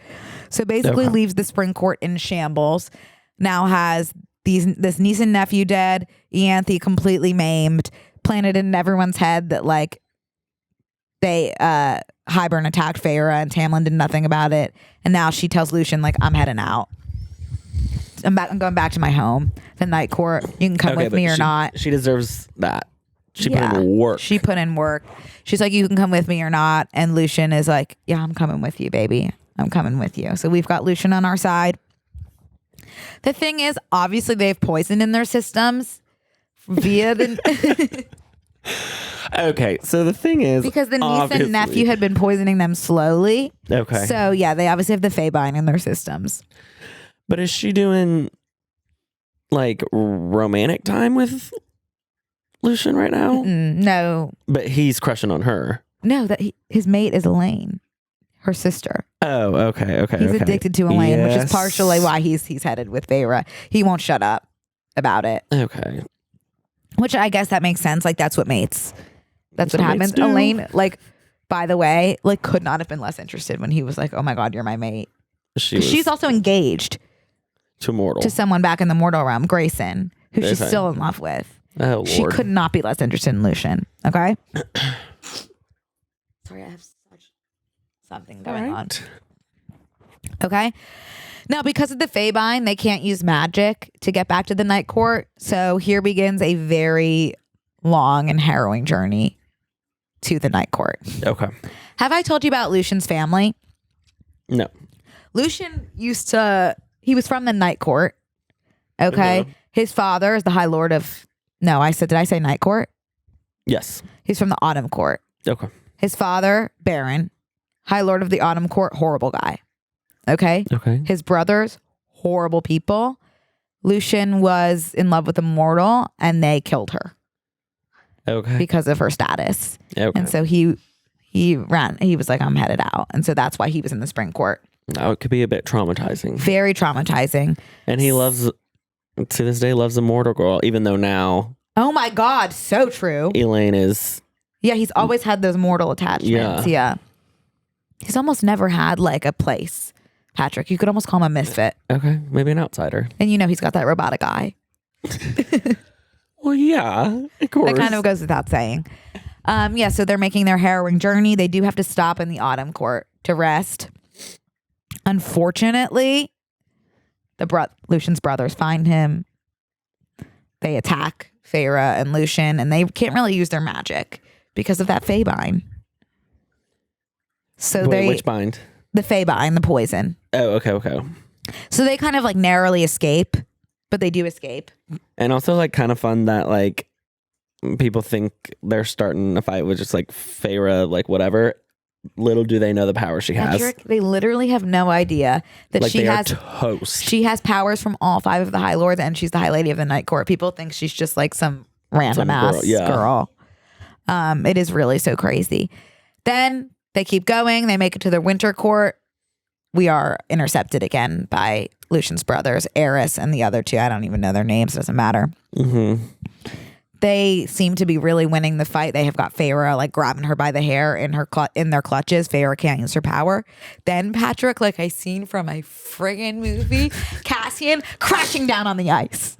So basically Okay. leaves the spring court in shambles. Now has this niece and nephew dead, Ianthe completely maimed, planted in everyone's head that like they Hybern attacked Feyre and Tamlin did nothing about it. And now she tells Lucien, like, I'm heading out. I'm going back to my home, the night court. You can come with but me or not. She deserves that. She Yeah. put in work. She put in work. She's like, you can come with me or not. And Lucien is like, yeah, I'm coming with you, baby. I'm coming with you. So we've got Lucien on our side. The thing is, obviously, they have poison in their systems via the Okay, so the thing is, because the niece obviously- and nephew had been poisoning them slowly. Okay. So yeah, they obviously have the Feybind in their systems. But is she doing like romantic time with Lucien right now? No, But he's crushing on her. no, his mate is Elaine, her sister. Oh, okay. He's okay. addicted to Elaine, which is Yes. partially why he's headed with Feyre. He won't shut up about it. Okay. Which I guess that makes sense. Like that's what mates. That's what That's what happens. mates do. Elaine, like, by the way, like could not have been less interested when he was like, "Oh my God, you're my mate." She She's also engaged to mortal. to someone back in the mortal realm, Grayson, who she's Okay. still in love with. Oh, Lord. She could not be less interested in Lucien. Okay. Sorry, I have something going on. Okay. Now, because of the Feybind, they can't use magic to get back to the Night Court. So here begins a very long and harrowing journey to the Night Court. Okay. Have I told you about Lucien's family? No. Lucien he was from the Night Court. Okay. Mhm. His father is the High Lord of, did I say Night Court? Yes. He's from the Autumn Court. Okay. His father, Baron, High Lord of the Autumn Court, horrible guy. Okay. Okay. His brothers, horrible people. Lucien was in love with a mortal and they killed her Okay. because of her status. Okay. And so he ran. He was like, I'm headed out. And so that's why he was in the spring court. Now it could be a bit traumatizing. Very traumatizing. And he to this day, loves a mortal girl, even though now Oh my God. So true. Elaine is. Yeah. He's always had those mortal attachments. Yeah. He's almost never had like a place. Patrick, you could almost call him a misfit. Okay. Maybe an outsider. And he's got that robotic eye. Well, yeah. Of course. That kind of goes without saying. So they're making their harrowing journey. They do have to stop in the Autumn Court to rest. Unfortunately, Lucien's brothers find him. They attack Feyre and Lucien, and they can't really use their magic because of that Feybind. So Wait, which bind? the Feybind, the poison. Oh, okay. So they kind of like narrowly escape, but they do escape. And also, like, kind of fun that, like, people think they're starting a fight with just, like, Feyre, like, whatever. Little do they know the power she has. Patrick, they literally have no idea that Like, she they has are toast. She has powers from all 5 of the High Lords, and she's the High Lady of the Night Court. People think she's just like some random ass girl. It is really so crazy. Then they keep going. They make it to the Winter Court. We are intercepted again by Lucien's brothers, Eris and the other 2. I don't even know their names. Doesn't matter. Mm-hmm. They seem to be really winning the fight. They have got Feyre like grabbing her by the hair in their clutches. Feyre can't use her power. Then Patrick, like I seen from a friggin' movie, Cassian crashing down on the ice.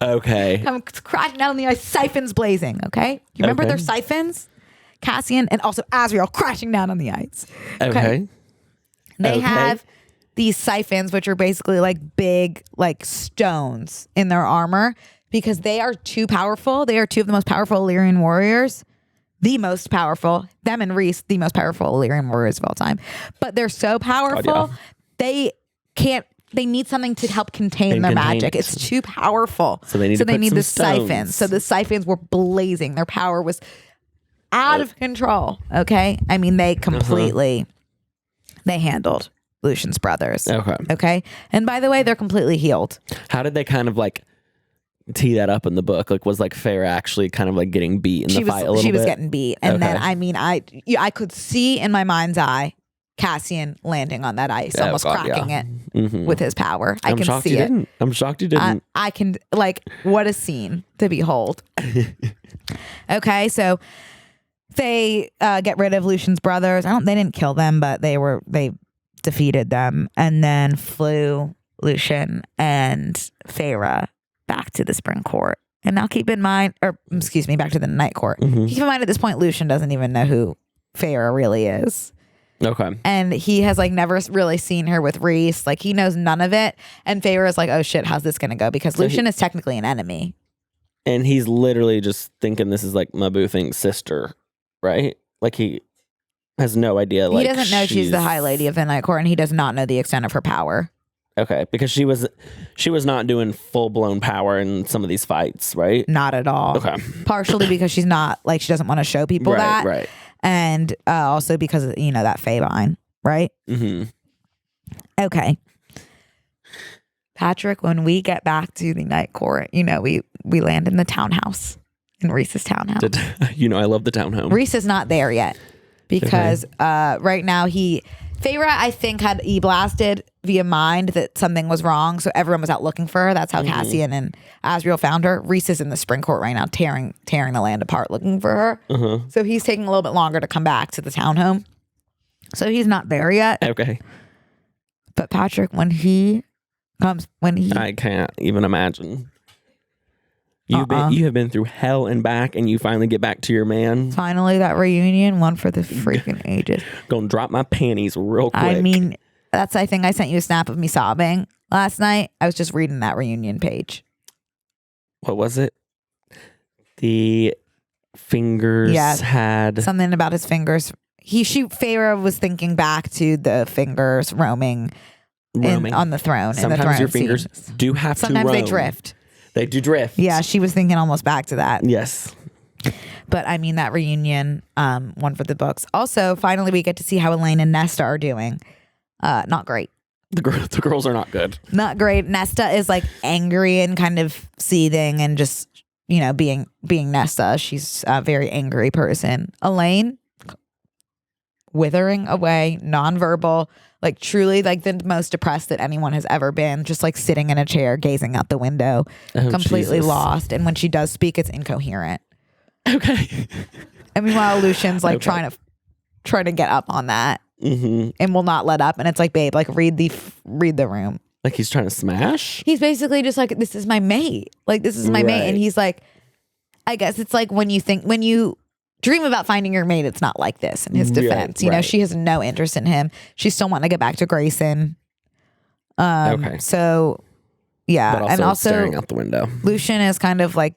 Okay. Come crashing down on the ice, siphons blazing. Okay, you remember their siphons? Cassian and also Azriel crashing down on the ice. Okay. They have these siphons, which are basically like big like stones in their armor. Because they are too powerful. They are two of the most powerful Illyrian warriors. The most powerful. Them and Rhys, the most powerful Illyrian warriors of all time. But they're so powerful, they need something to help contain their magic. It's too powerful. So they need the stones. siphons. So the siphons were blazing. Their power was out of control. Okay? I mean, they completely, they handled Lucien's brothers. Okay? And by the way, they're completely healed. How did they kind of like tee that up in the book? Like, was like Feyre actually kind of like getting beat in the fight a little bit? She was getting beat. And then, I mean, I could see in my mind's eye Cassian landing on that ice, almost cracking it with his power. I can see it. I'm shocked you didn't. I can, like, what a scene to behold. Okay, so they get rid of Lucien's brothers. They didn't kill them, but they defeated them and then flew Lucien and Feyre back to the Spring Court. And now keep in mind, or excuse me, back to the Night Court. Keep in mind at this point, Lucien doesn't even know who Feyre really is. Okay. And he has like never really seen her with Rhys. Like he knows none of it. And Feyre is like, oh shit, how's this going to go? Because Lucien is technically an enemy. And he's literally just thinking this is like my boo thing's sister, right? Like he has no idea. Like he doesn't know she's the High Lady of the Night Court and he does not know the extent of her power. Okay, because she was not doing full blown power in some of these fights, right? Not at all. Okay. Partially because she's not like she doesn't want to show people that, right? And also because of, that Feybind, right? Okay. Patrick, when we get back to the Night Court, we land in the townhouse, in Rhys's townhouse. I love the townhome. Rhys is not there yet because right now Feyre, I think, had e-blasted via mind that something was wrong. So everyone was out looking for her. That's how Cassian and Azriel found her. Rhys is in the Spring Court right now, tearing the land apart looking for her. So he's taking a little bit longer to come back to the townhome. So he's not there yet. Okay. But Patrick, I can't even imagine. You have been through hell and back, and you finally get back to your man. Finally, that reunion, one for the freaking ages. Gonna drop my panties real quick. I mean, I think I sent you a snap of me sobbing last night. I was just reading that reunion page. What was it? The fingers had something about his fingers. Feyre was thinking back to the fingers roaming. On the throne. Sometimes your fingers do have to roam. Sometimes they drift. They do drift. Yeah, she was thinking almost back to that. Yes. But I mean, that reunion, one for the books. Also, finally, we get to see how Elaine and Nesta are doing. Not great. The girls are not good. Not great. Nesta is like angry and kind of seething and just, being Nesta. She's a very angry person. Elaine, withering away, nonverbal, like truly like the most depressed that anyone has ever been, just like sitting in a chair, gazing out the window, completely lost. And when she does speak, it's incoherent. Okay. And meanwhile, Lucien's like trying to get up on that and will not let up. And it's like, babe, like read the room. Like he's trying to smash? He's basically just like, this is my mate. Like, this is my mate. And he's like, I guess it's like when you dream about finding your mate, it's not like this in his defense. She has no interest in him. She's still wanting to get back to Grayson. So, yeah. But also staring out the window. Lucien is kind of like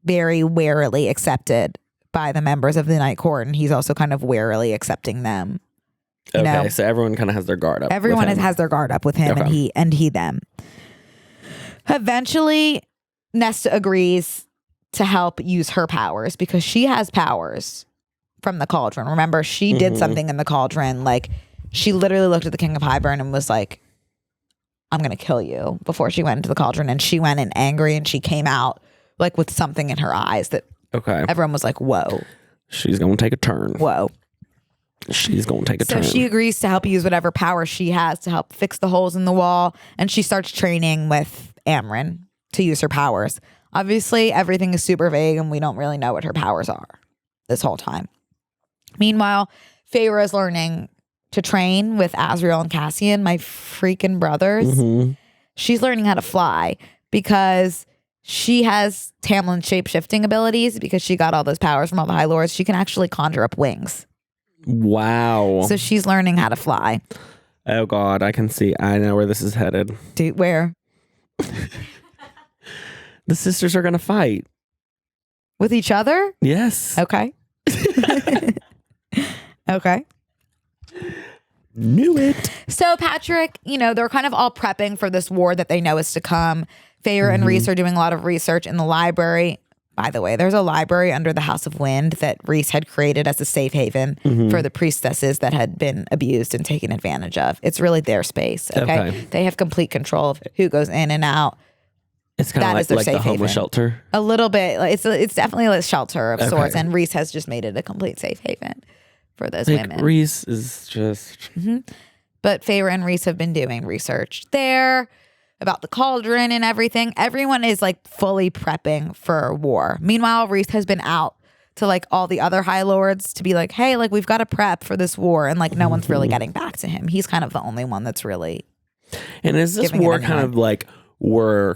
very warily accepted by the members of the Night Court, and he's also kind of warily accepting them. Okay, so everyone kind of has their guard up. Everyone has their guard up with him, and he them. Eventually, Nesta agrees to help use her powers because she has powers from the cauldron. Remember, she did something in the cauldron. Like, she literally looked at the King of Highburn and was like, I'm going to kill you, before she went into the cauldron. And she went in angry, and she came out like with something in her eyes that everyone was like, whoa. She's going to take a turn. Whoa. She's going to take a turn. So she agrees to help use whatever power she has to help fix the holes in the wall. And she starts training with Amryn to use her powers. Obviously, everything is super vague and we don't really know what her powers are this whole time. Meanwhile, Feyre is learning to train with Azriel and Cassian, my freaking brothers. Mm-hmm. She's learning how to fly because she has Tamlin's shape-shifting abilities because she got all those powers from all the High Lords. She can actually conjure up wings. Wow. So she's learning how to fly. Oh, God. I can see. I know where this is headed. Dude, where? The sisters are going to fight. With each other? Yes. Okay. Okay. Knew it. So Patrick, they're kind of all prepping for this war that they know is to come. Feyre and Rhys are doing a lot of research in the library. By the way, there's a library under the House of Wind that Rhys had created as a safe haven for the priestesses that had been abused and taken advantage of. It's really their space. Okay. They have complete control of who goes in and out. It's kind of like the homeless shelter. A little bit. It's definitely a shelter of sorts. And Rhys has just made it a complete safe haven for those women. Rhys is just... But Feyre and Rhys have been doing research there about the cauldron and everything. Everyone is fully prepping for war. Meanwhile, Rhys has been out to all the other High Lords to be like, hey, we've got to prep for this war. And no one's really getting back to him. He's kind of the only one that's really... And is this war kind of we're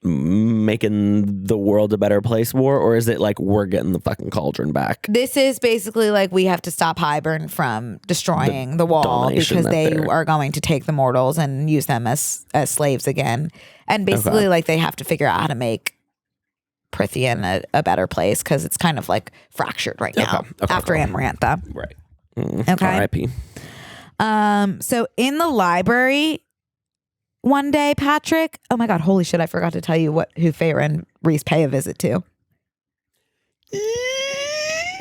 making the world a better place war, or is it we're getting the fucking cauldron back? This is basically we have to stop Hybern from destroying the wall because they are going to take the mortals and use them as slaves again. And basically they have to figure out how to make Prythian a better place because it's kind of fractured right now after Amarantha. Right. Okay. R.I.P. So in the library one day, Patrick, oh my God, holy shit, I forgot to tell you who Feyre and Rhys pay a visit to.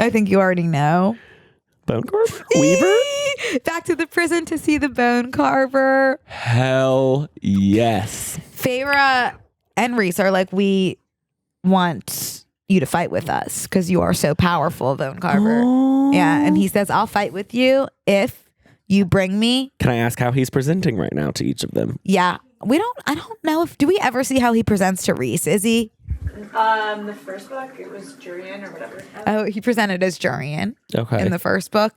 I think you already know. Bone Carver? Weaver? Back to the prison to see the Bone Carver. Hell yes. Feyre and Rhys are we want you to fight with us because you are so powerful, Bone Carver. Oh. Yeah, and he says, I'll fight with you if you bring me. Can I ask how he's presenting right now to each of them? Yeah. I don't know do we ever see how he presents to Rhys? Is he? The first book, it was Jurian or whatever. Oh, he presented as Jurian. Okay. In the first book.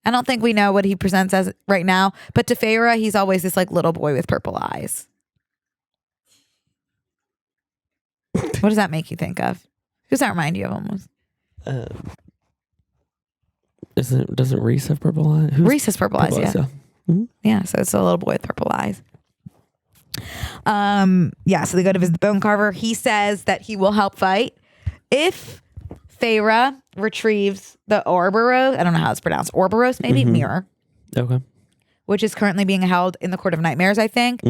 I don't think we know what he presents as right now, but to Feyre, he's always this little boy with purple eyes. What does that make you think of? Who does that remind you of almost? Doesn't Rhys have purple eyes? Rhys has purple eyes, yeah. Mm-hmm. Yeah, so it's a little boy with purple eyes. So they go to visit the Bone Carver. He says that he will help fight if Feyre retrieves the Ouroboros. I don't know how it's pronounced. Ouroboros, maybe? Mirror. Okay. Which is currently being held in the Court of Nightmares, I think.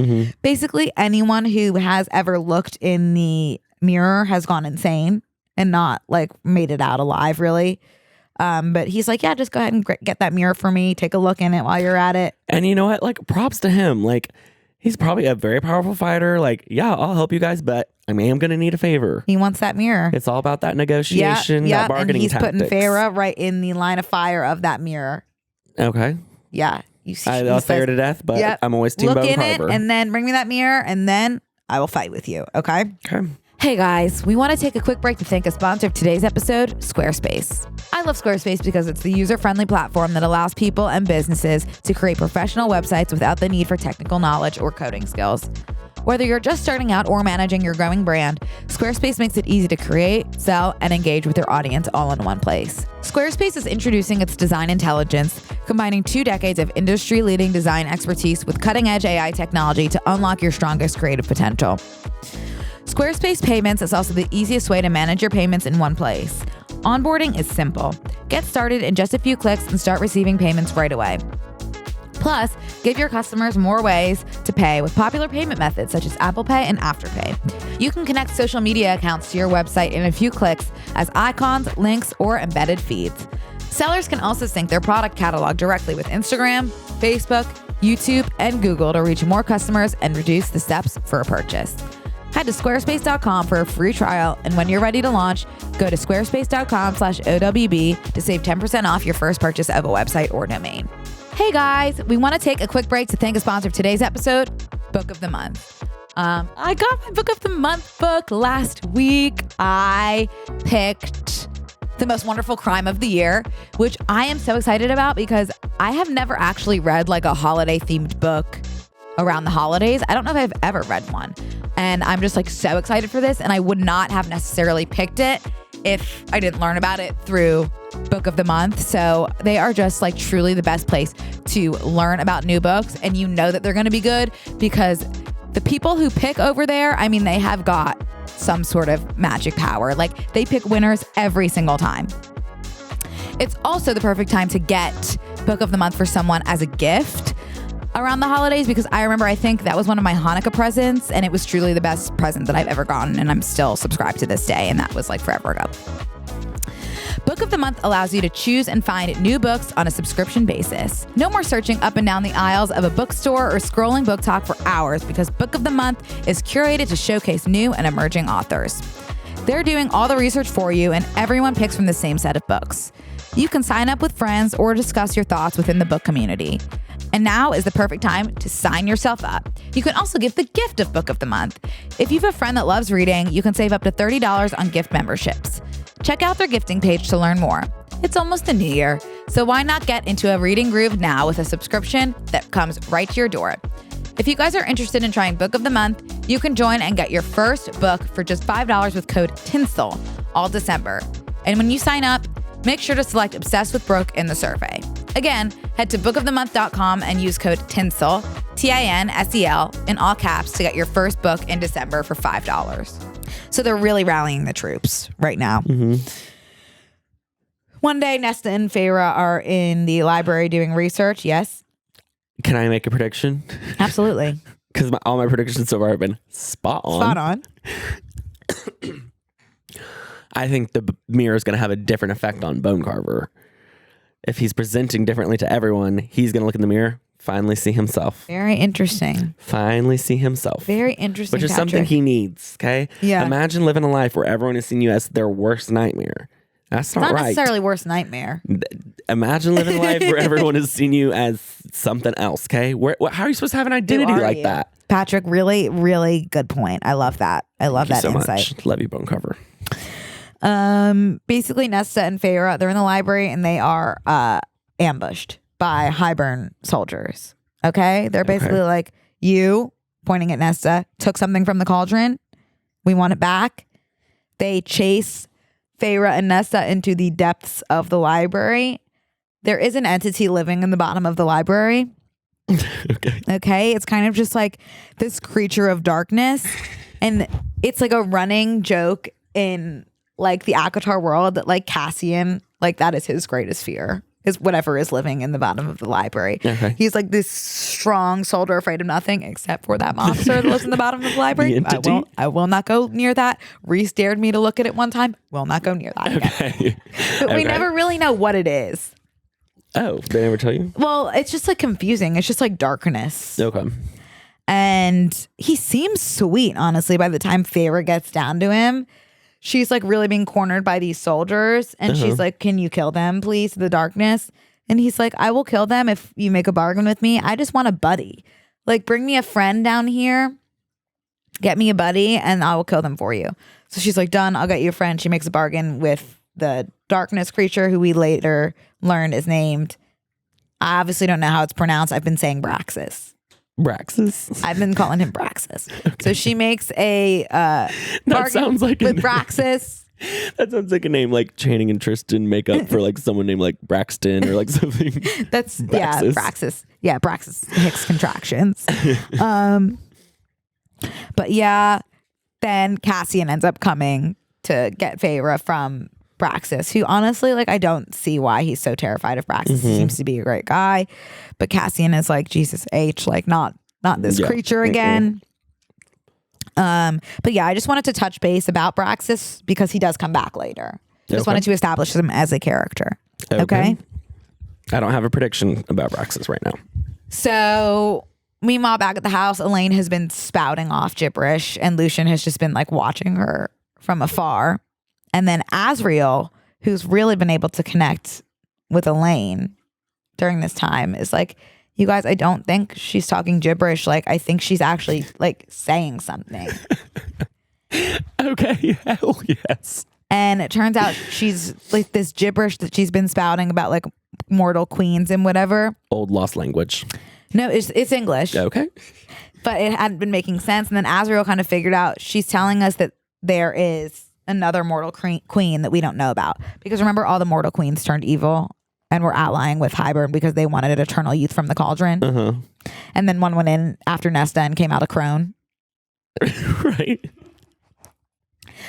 Basically, anyone who has ever looked in the mirror has gone insane and not made it out alive, really. But he's yeah, just go ahead and get that mirror for me. Take a look in it while you're at it. And you know what? Props to him. He's probably a very powerful fighter. Yeah, I'll help you guys, but I am going to need a favor. He wants that mirror. It's all about that negotiation, that bargaining tactics. And he's putting Feyre right in the line of fire of that mirror. Okay. Yeah. You see, I love Feyre to death, but I'm always Team Bone Carver. Look in it and then bring me that mirror and then I will fight with you. Okay? Okay. Hey guys, we want to take a quick break to thank a sponsor of today's episode, Squarespace. I love Squarespace because it's the user-friendly platform that allows people and businesses to create professional websites without the need for technical knowledge or coding skills. Whether you're just starting out or managing your growing brand, Squarespace makes it easy to create, sell, and engage with your audience all in one place. Squarespace is introducing its design intelligence, combining 2 decades of industry-leading design expertise with cutting-edge AI technology to unlock your strongest creative potential. Squarespace Payments is also the easiest way to manage your payments in one place. Onboarding is simple. Get started in just a few clicks and start receiving payments right away. Plus, give your customers more ways to pay with popular payment methods such as Apple Pay and Afterpay. You can connect social media accounts to your website in a few clicks as icons, links, or embedded feeds. Sellers can also sync their product catalog directly with Instagram, Facebook, YouTube, and Google to reach more customers and reduce the steps for a purchase. Head to squarespace.com for a free trial, and when you're ready to launch, go to squarespace.com/OWB to save 10% off your first purchase of a website or domain. Hey guys, we want to take a quick break to thank a sponsor of today's episode, Book of the Month. I got my book of the month book last week. I picked The Most Wonderful Crime of the Year, which I am so excited about because I have never actually read like a holiday themed book around the holidays. I don't know if I've ever read one. And I'm just like so excited for this. And I would not have necessarily picked it if I didn't learn about it through Book of the Month. So they are just like truly the best place to learn about new books. And you know that they're going to be good because the people who pick over there, I mean, they have got some sort of magic power. Like they pick winners every single time. It's also the perfect time to get Book of the Month for someone as a gift around the holidays because I remember I think that was one of my Hanukkah presents and it was truly the best present that I've ever gotten and I'm still subscribed to this day and that was like forever ago. Book of the Month allows you to choose and find new books on a subscription basis. No more searching up and down the aisles of a bookstore or scrolling book talk for hours because Book of the Month is curated to showcase new and emerging authors. They're doing all the research for you and everyone picks from the same set of books. You can sign up with friends or discuss your thoughts within the book community. And now is the perfect time to sign yourself up. You can also give the gift of Book of the Month. If you have a friend that loves reading, you can save up to $30 on gift memberships. Check out their gifting page to learn more. It's almost the new year, so why not get into a reading groove now with a subscription that comes right to your door? If you guys are interested in trying Book of the Month, you can join and get your first book for just $5 with code TINSEL all December. And when you sign up, make sure to select Obsessed with Brooke in the survey. Again, head to bookofthemonth.com and use code TINSEL, TINSEL, in all caps to get your first book in December for $5. So they're really rallying the troops right now. Mm-hmm. One day, Nesta and Feyre are in the library doing research. Yes? Can I make a prediction? Absolutely. Because all my predictions so far have been spot on. Spot on. I think the mirror is going to have a different effect on Bone Carver. If he's presenting differently to everyone, he's going to look in the mirror, finally see himself. Very interesting. Finally see himself. Very interesting, which is Patrick. something he needs, okay? Yeah. Imagine living a life where everyone has seen you as their worst nightmare. That's not Not right. necessarily worst nightmare. Imagine living a life where everyone has seen you as something else, okay? How are you supposed to have an identity are like you? that? Patrick, really, really good point. I love that. I love that Thank you so insight. much. Love you, Bone Carver. Basically Nesta and Feyre, they're in the library and they are ambushed by Highburn soldiers. Okay? They're basically like, you, pointing at Nesta, took something from the cauldron. We want it back. They chase Feyre and Nesta into the depths of the library. There is an entity living in the bottom of the library. Okay? It's kind of just like this creature of darkness. And it's like a running joke in like the ACOTAR world that like Cassian, like that is his greatest fear, is whatever is living in the bottom of the library. Okay. He's like this strong soldier afraid of nothing except for that monster that lives in the bottom of the library. I will not go near that. Rhys dared me to look at it one time. Will not go near that again. Okay. But we never really know what it is. Oh, they never tell you? Well, it's just like confusing. It's just like darkness. Okay. And he seems sweet, honestly, by the time Feyre gets down to him. She's like really being cornered by these soldiers. And she's like, can you kill them, please? The darkness. And he's like, I will kill them if you make a bargain with me. I just want a buddy. Like, bring me a friend down here. Get me a buddy and I will kill them for you. So she's like, done. I'll get you a friend. She makes a bargain with the darkness creature who we later learned is named. I obviously don't know how it's pronounced. I've been saying Braxis. Braxis. I've been calling him Braxis. Okay. So she makes a bargain sounds like with Braxis. That sounds like a name like Channing and Tristan make up for like someone named like Braxton or like something. That's Braxis. yeah, Braxis. Yeah, Braxis Hicks contractions. But yeah, then Cassian ends up coming to get Feyre from Braxis, who honestly, like, I don't see why he's so terrified of Braxis. He seems to be a great guy, but Cassian is like, Jesus H, like not this creature again. But yeah, I just wanted to touch base about Braxis because he does come back later. Just wanted to establish him as a character. Okay. I don't have a prediction about Braxis right now. So meanwhile, back at the house, Elaine has been spouting off gibberish and Lucien has just been like watching her from afar. And then Asriel, who's really been able to connect with Elaine during this time, is like, You guys, I don't think she's talking gibberish. Like, I think she's actually like saying something. Okay, hell yes. And it turns out she's like this gibberish that she's been spouting about like mortal queens and whatever. Old lost language. No, it's English. Okay. But it hadn't been making sense. And then Azriel kind of figured out, she's telling us that there is another mortal queen that we don't know about. Because remember, all the mortal queens turned evil and were allying with Hybern because they wanted an eternal youth from the cauldron. Uh-huh. And then one went in after Nesta and came out a crone. Right.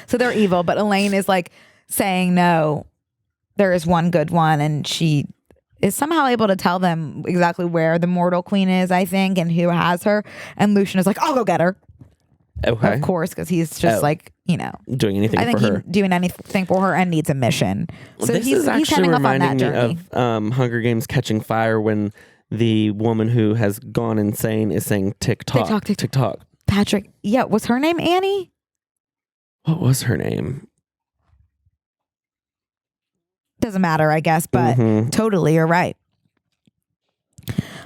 So they're evil, but Elaine is like saying, no, there is one good one. And she is somehow able to tell them exactly where the mortal queen is, I think, and who has her. And Lucien is like, I'll go get her. Okay. Of course, because he's just like, you know, doing anything I think for her. he's doing anything for her and needs a mission. So This he's is actually heading off on that reminding me journey. of Hunger Games Catching Fire when the woman who has gone insane is saying tick-tock, Tick-tock, tick- tick-tock. Patrick, yeah, was her name Annie? What was her name? Doesn't matter, I guess, but Mhm. totally, you're right.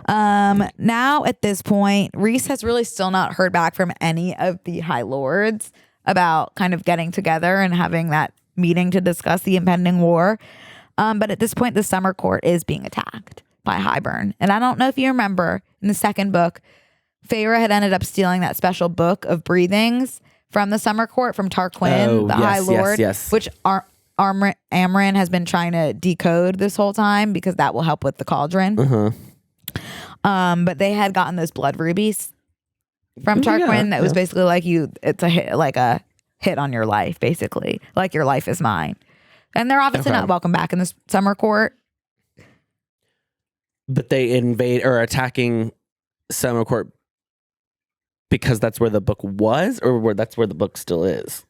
Now at this point, Rhys has really still not heard back from any of the High Lords about kind of getting together and having that meeting to discuss the impending war. But at this point, the Summer Court is being attacked by Hybern. And I don't know if you remember in the second book, Feyre had ended up stealing that special book of breathings from the Summer Court from Tarquin, the High Lord, yes. which Amren has been trying to decode this whole time because that will help with the cauldron. Uh-huh. But they had gotten those blood rubies from Tarquin Yeah, that was basically like it's a hit, like a hit on your life, basically. Like your life is mine. And they're obviously Okay. not welcome back in this Summer Court. But they invade or attacking Summer Court because that's where the book was, or that's where the book still is,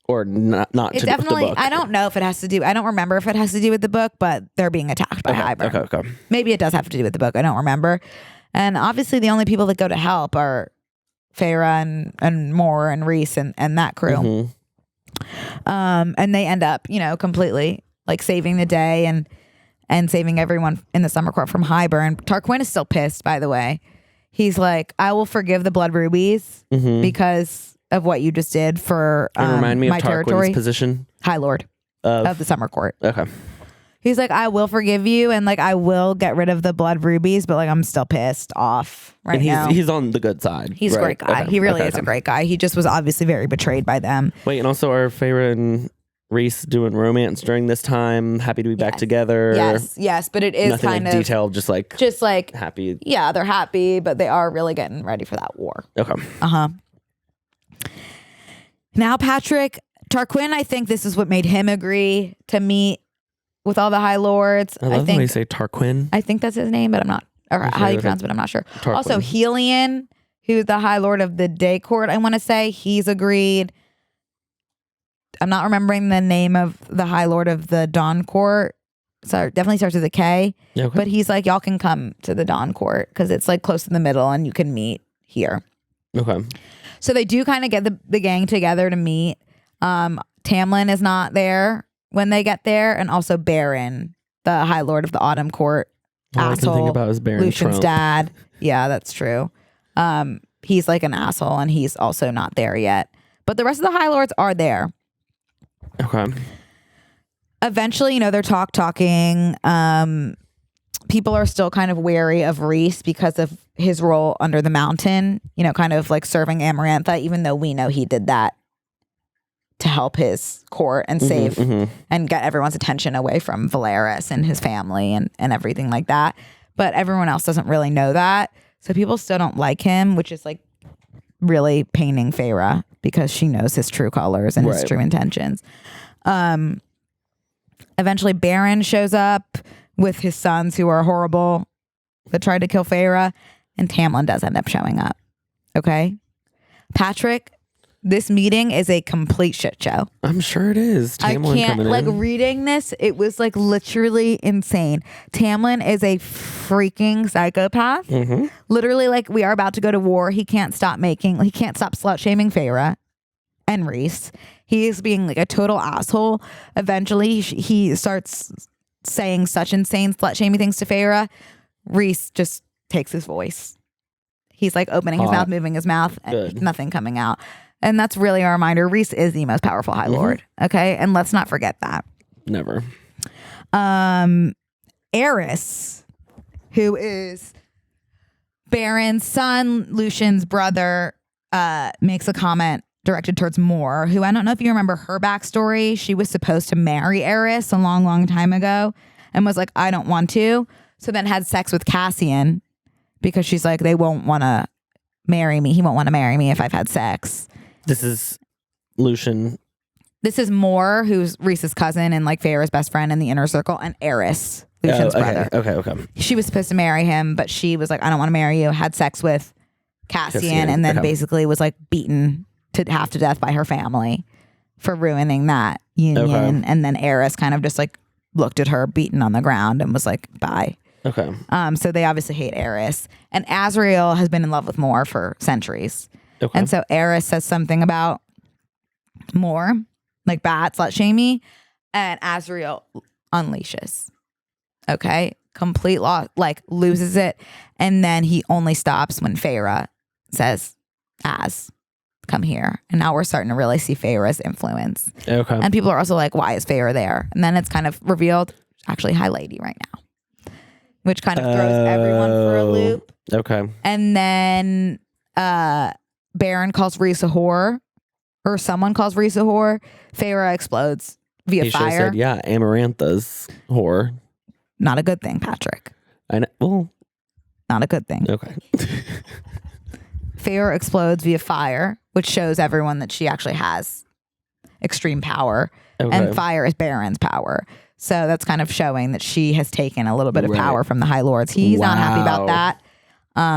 or not It to definitely, do with the book. I don't know if it has to do, I don't remember if it has to do with the book, but they're being attacked by Hybern. Okay. Maybe it does have to do with the book. I don't remember. And obviously the only people that go to help are Feyre and Moore and Rhys and that crew. Mhm. And they end up, completely like saving the day and saving everyone in the Summer Court from Hybern. Tarquin is still pissed, by the way. He's like, I will forgive the blood rubies because of what you just did for And remind me my of Tarquin's territory. position High Lord of the Summer Court. Okay. He's like, I will forgive you and like I will get rid of the blood rubies, but like I'm still pissed off right And now. he's on the good side. He's a right? great guy. Okay. He really Okay, is a okay. great guy. He just was obviously very betrayed by them. Wait, and also are Feyre and Rhys doing romance during this time? Happy to be back Yes. together. Yes, but it is Nothing kind like of detailed, just like happy. yeah, they're happy, but they are really getting ready for that war. Okay. Now, Tarquin, I think this is what made him agree to meet with all the High Lords. I love the way you think say Tarquin. I think that's his name, but I'm not, or how you pronounce it, but I'm not sure. Tarquin. Also, Helion, who's the High Lord of the Day Court, I want to say, he's agreed. I'm not remembering the name of the High Lord of the Dawn Court. So it definitely starts with a K. Okay. But he's like, y'all can come to the Dawn Court because it's like close in the middle and you can meet here. Okay. So they do kind of get the gang together to meet. Tamlin is not there when they get there. And also Baron, the High Lord of the Autumn Court. All I can think about is Baron Lucian's Trump. dad. Yeah, that's true. He's like an asshole and he's also not there yet. But the rest of the High Lords are there. Okay. Eventually, they're talking. People are still kind of wary of Rhys because of his role under the mountain, kind of like serving Amarantha, even though we know he did that to help his court and save and get everyone's attention away from Valeris and his family and everything like that. But everyone else doesn't really know that. So people still don't like him, which is like really paining Feyre because she knows his true colors and his true intentions. Eventually Baron shows up with his sons who are horrible that tried to kill Feyre, and Tamlin does end up showing up. Okay? Patrick, this meeting is a complete shit show. I'm sure it is. Tamlin I can't, coming like, in. reading this, it was like literally insane. Tamlin is a freaking psychopath. Literally, like, we are about to go to war. He can't stop slut shaming Feyre and Rhys. He is being like a total asshole. Eventually, he starts saying such insane slut shaming things to Feyre. Rhys just takes his voice. He's like opening his mouth, moving his mouth, and nothing coming out. And that's really a reminder. Rhys is the most powerful High Lord. Okay. And let's not forget that. Never. Eris, who is Baron's son, Lucien's brother, makes a comment directed towards Moore, who I don't know if you remember her backstory. She was supposed to marry Eris a long, long time ago and was like, I don't want to. So then had sex with Cassian because she's like, they won't want to marry me. He won't want to marry me if I've had sex. This is Lucien. This is Moore, who's Rhys's cousin and like Feyre's best friend in the inner circle, and Eris, Lucien's brother. Okay. She was supposed to marry him, but she was like, I don't want to marry you. Had sex with Cassian and then basically was like beaten to half to death by her family for ruining that union. And then Eris kind of just like looked at her beaten on the ground and was like, bye. Okay. So they obviously hate Eris. And Azriel has been in love with Moore for centuries. Okay. And so Eris says something about Moore, like bad, slut shamey, and Azriel unleashes. Okay. Complete loss, like loses it. And then he only stops when Feyre says, come here. And now we're starting to really see Feyre's influence. Okay. And people are also like, why is Feyre there? And then it's kind of revealed, actually High Lady right now, which kind of throws everyone for a loop. Okay. And then Baron calls Rhys a whore, or someone calls Rhys a whore. Feyre explodes via he fire. Said, yeah, Amarantha's whore. Not a good thing, Patrick. I know. Well, not a good thing. Okay. Feyre explodes via fire, which shows everyone that she actually has extreme power. Okay. And fire is Baron's power. So that's kind of showing that she has taken a little bit of power from the High Lords. He's not happy about that.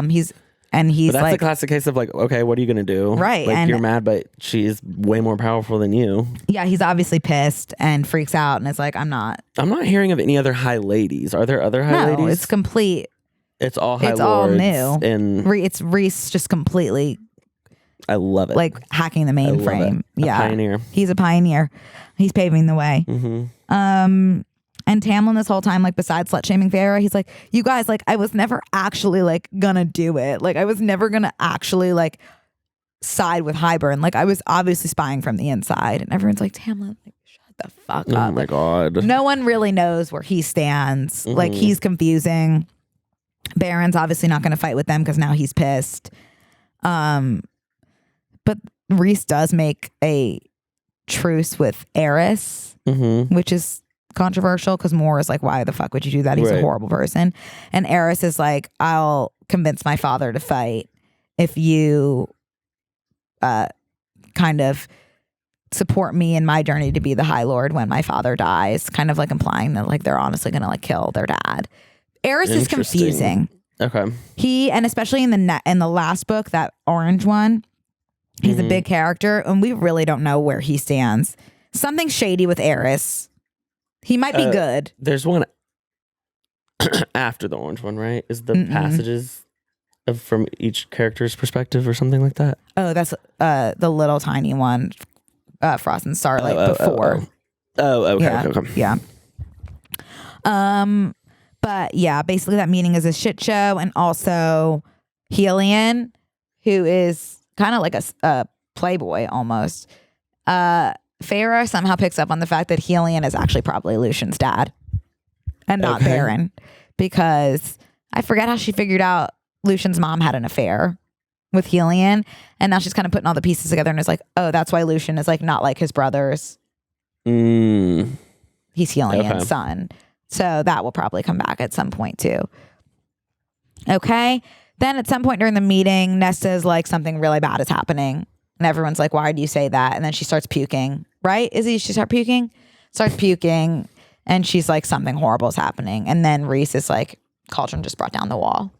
He's but that's like a classic case of like, okay, what are you gonna do? Right. Like and you're mad, but she's way more powerful than you. Yeah, he's obviously pissed and freaks out and is like, I'm not hearing of any other High Ladies. Are there other High Ladies? No, it's complete. It's all High It's Lords. all new. And It's Rhys just completely I love it. like hacking the mainframe. Yeah. Pioneer. He's a pioneer. He's paving the way. Mm-hmm. And Tamlin this whole time, like besides slut shaming Feyre, he's like, you guys, like I was never actually like gonna do it. Like I was never gonna actually like side with Hybern. Like I was obviously spying from the inside. And everyone's like, Tamlin, like shut the fuck up. Oh my God. No one really knows where he stands. Like he's confusing. Baron's obviously not gonna fight with them because now he's pissed. But Rhys does make a truce with Eris, which is controversial because Moore is like, why the fuck would you do that? He's a horrible person. And Eris is like, I'll convince my father to fight if you kind of support me in my journey to be the High Lord when my father dies, kind of like implying that like they're honestly gonna like kill their dad. Eris is confusing. Okay. And especially in the last book, that orange one, he's a big character and we really don't know where he stands. Something shady with Eris. He might be good. There's one after the orange one, right? Is the passages from each character's perspective or something like that? Oh, that's the little tiny one, Frost and Starlight before. Okay. Yeah. But yeah, basically that meeting is a shit show, and also Helion, who is kind of like a playboy almost. Feyre somehow picks up on the fact that Helion is actually probably Lucien's dad and not Baron, because I forget how she figured out Lucien's mom had an affair with Helion, and now she's kind of putting all the pieces together and is like, oh, that's why Lucien is like not like his brothers. He's Helion's son. So that will probably come back at some point too. Okay. Then at some point during the meeting, Nesta is like, something really bad is happening. And everyone's like, why do you say that? And then she starts puking, right? She starts puking? Starts puking. And she's like, something horrible is happening. And then Rhys is like, Cauldron just brought down the wall.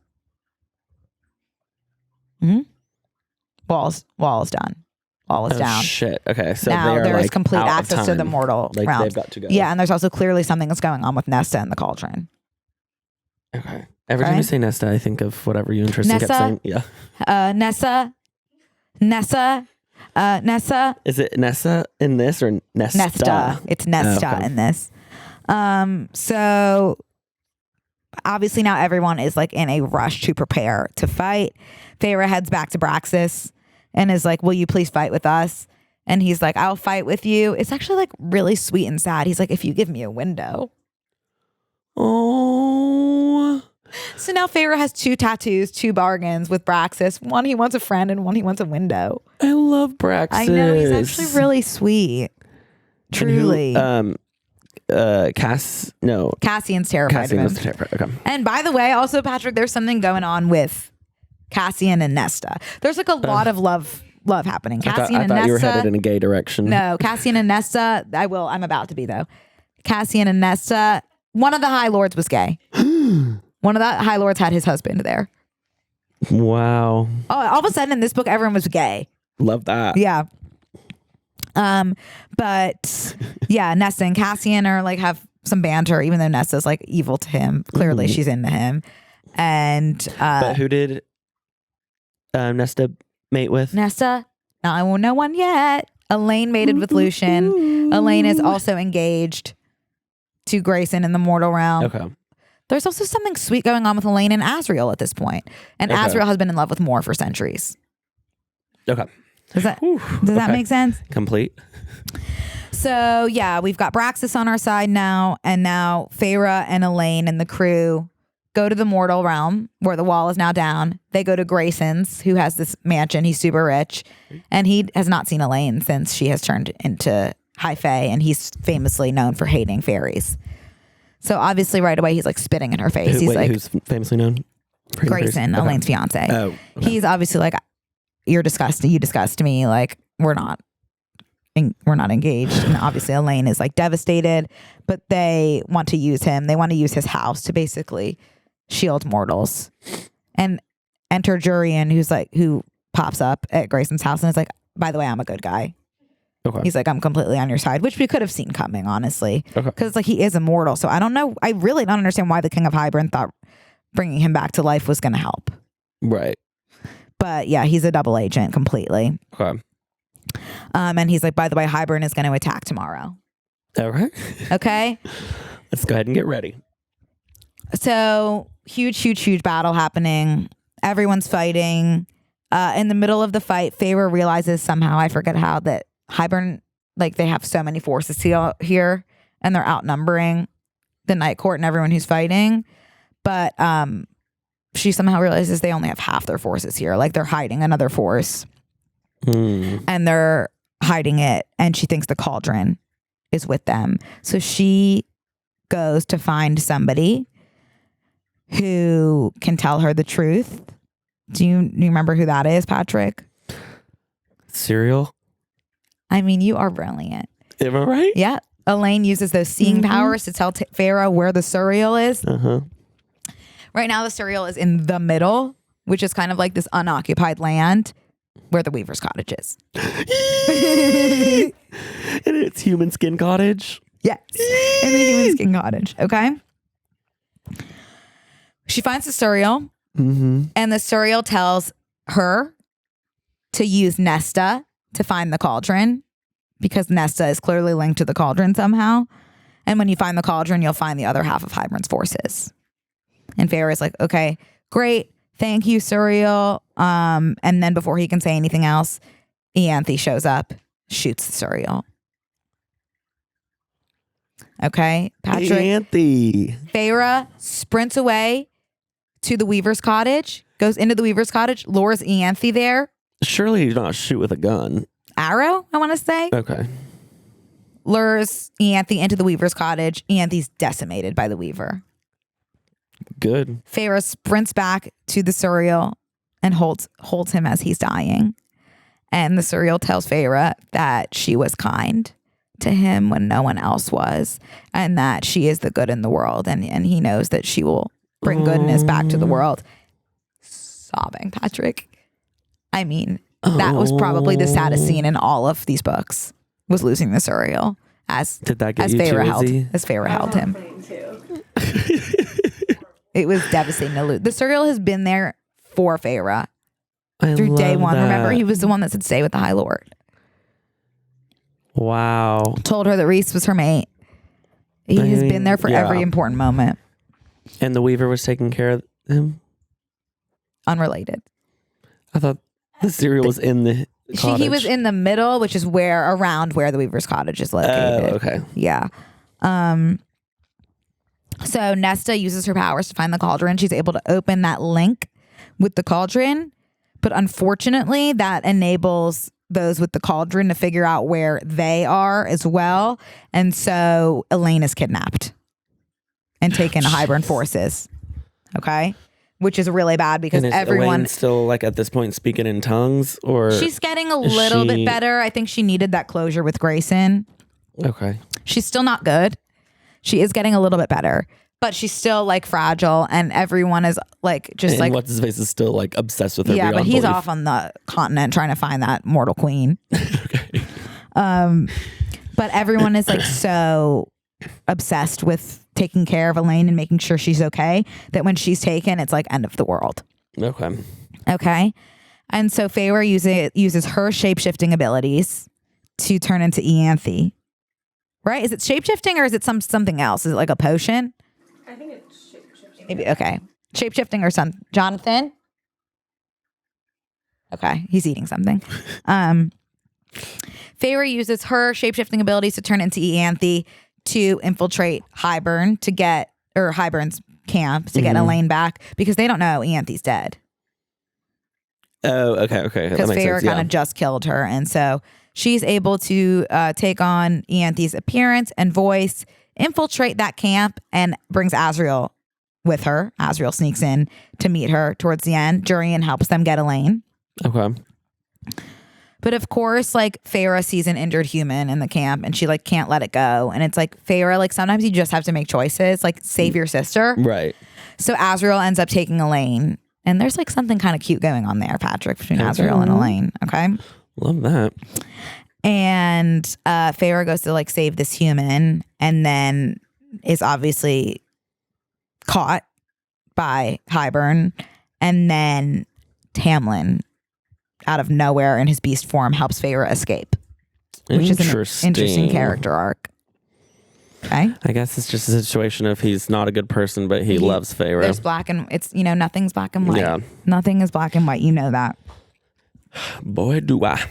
Wall is done. Wall is down. Shit. Okay. So now they are there is like complete out of access to the time. mortal Like realms. they've got to go. Yeah, and there's also clearly something that's going on with Nesta and the Cauldron. Okay. Every time you say Nesta, I think of whatever you and Tristan kept saying. Yeah. Nessa. Is it Nessa in this or Nesta? Nesta. It's Nesta in this. So obviously now everyone is like in a rush to prepare to fight. Feyre heads back to Braxis and is like, will you please fight with us? And he's like, I'll fight with you. It's actually like really sweet and sad. He's like, if you give me a window. Oh. So now Feyre has 2 tattoos, 2 bargains with Braxis. One, he wants a friend, and one, he wants a window. I love Braxis. I know, he's actually really sweet. Truly. Cassian's terrified of him. Okay. And by the way, also, Patrick, there's something going on with Cassian and Nesta. There's like a lot of love happening. Cassian and I thought Nesta. you were headed in a gay direction. No, Cassian and Nesta. I'm about to be, though. Cassian and Nesta. One of the High Lords was gay. One of the High Lords had his husband there. Wow. Oh, all of a sudden in this book, everyone was gay. Love that. Yeah. But yeah, Nesta and Cassian are like have some banter, even though Nesta's like evil to him. Clearly, she's into him. And but who did Nesta mate with? Nesta? No one yet. Elaine mated with Lucien. Elaine is also engaged to Grayson in the mortal realm. Okay. There's also something sweet going on with Elaine and Azriel at this point. And Azriel has been in love with Mor for centuries. Okay. Does that make sense? Complete. So yeah, we've got Braxis on our side now, and now Feyre and Elaine and the crew go to the mortal realm where the wall is now down. They go to Grayson's, who has this mansion. He's super rich, and he has not seen Elaine since she has turned into High Fae, and he's famously known for hating fairies. So obviously, right away, he's like spitting in her face. He's like, who's famously known? Grayson, Elaine's fiance. Oh, okay. He's obviously like, you're disgusting. You disgust me. Like we're not engaged. And obviously, Elaine is like devastated. But they want to use him. They want to use his house to basically shield mortals. And enter Jurian, who pops up at Grayson's house and is like, by the way, I'm a good guy. Okay. He's like, I'm completely on your side, which we could have seen coming, honestly. Okay. Because like he is immortal. So I don't know. I really don't understand why the King of Hybern thought bringing him back to life was going to help. Right. But yeah, he's a double agent completely. Okay. And he's like, by the way, Hybern is going to attack tomorrow. All right. Okay. Let's go ahead and get ready. So huge battle happening. Everyone's fighting. In the middle of the fight, Feyre realizes somehow, I forget how, that Hybern, like they have so many forces here and they're outnumbering the Night Court and everyone who's fighting. But she somehow realizes they only have half their forces here. Like they're hiding another force and they're hiding it. And she thinks the cauldron is with them. So she goes to find somebody who can tell her the truth. Do you remember who that is, Patrick? Suriel? I mean, you are brilliant. Am I right? Yeah. Elaine uses those seeing powers to tell Feyre where the Suriel is. Uh-huh. Right now, the Suriel is in the middle, which is kind of like this unoccupied land where the Weaver's Cottage is. And it's Human Skin Cottage? Yes. In the Human Skin Cottage. Okay. She finds the Suriel, and the Suriel tells her to use Nesta to find the cauldron, because Nesta is clearly linked to the cauldron somehow. And when you find the cauldron, you'll find the other half of Hybern's forces. And Feyre is like, okay, great. Thank you, Suriel. And then before he can say anything else, Ianthe shows up, shoots the Suriel. Okay, Patrick. Ianthe. Feyre sprints away to the Weaver's Cottage, goes into the Weaver's Cottage, lures Ianthe there. Surely you do not shoot with a gun. Arrow, I want to say. Okay. Lures Ianthe into the Weaver's Cottage. Ianthe's decimated by the Weaver. Good. Feyre sprints back to the Suriel and holds him as he's dying. And the Suriel tells Feyre that she was kind to him when no one else was, and that she is the good in the world, and he knows that she will bring goodness back to the world. Sobbing, Patrick. I mean, that was probably the saddest scene in all of these books, was losing the Suriel as Did that get as you Feyre held him. It was devastating to lose. The Suriel has been there for Feyre through day one. That. Remember, he was the one that said stay with the High Lord. Wow. Told her that Rhys was her mate. He has been there for every important moment. And the Weaver was taking care of him? Unrelated. I thought the Suriel was in the cottage. He was in the middle, which is around where the Weaver's cottage is located. Oh, okay. Yeah. So Nesta uses her powers to find the cauldron. She's able to open that link with the cauldron, but unfortunately that enables those with the cauldron to figure out where they are as well. And so Elaine is kidnapped and taken to Hybern forces. Okay. Which is really bad because and is everyone Elaine still like at this point speaking in tongues, or she's getting a little bit better. I think she needed that closure with Grayson. Okay. She's still not good. She is getting a little bit better, but she's still like fragile, and everyone is like and what's his face is still like obsessed with her. Yeah, but he's belief. off on the continent trying to find that mortal queen. Okay. But everyone is like so obsessed with taking care of Elaine and making sure she's okay that when she's taken, it's like end of the world. Okay. Okay. And so Feyre uses her shape-shifting abilities to turn into Ianthe. Right? Is it shape-shifting or is it something else? Is it like a potion? I think it's shape-shifting. Maybe, okay. Shape-shifting or something. Jonathan? Okay. He's eating something. Feyre uses her shape-shifting abilities to turn into Ianthe to infiltrate Hybern's camp to get Elaine back because they don't know Ianthe's dead. Oh, okay. Because Feyre kind of just killed her. And so she's able to take on Ianthe's appearance and voice, infiltrate that camp, and brings Azriel with her. Azriel sneaks in to meet her towards the end. Jurian helps them get Elaine. Okay. But of course, like Feyre sees an injured human in the camp and she like can't let it go. And it's like, Feyre, like sometimes you just have to make choices, like save your sister. Right. So Azriel ends up taking Elaine. And there's like something kind of cute going on there, Patrick, between Azriel and Elaine. Okay. Love that. And Feyre goes to like save this human and then is obviously caught by Hybern. And then Tamlin, out of nowhere in his beast form, helps Feyre escape, which is an interesting character arc. Okay. I guess it's just a situation of he's not a good person, but he loves Feyre. There's black and it's, nothing's black and white. Yeah. Nothing is black and white. You know that. Boy, do I.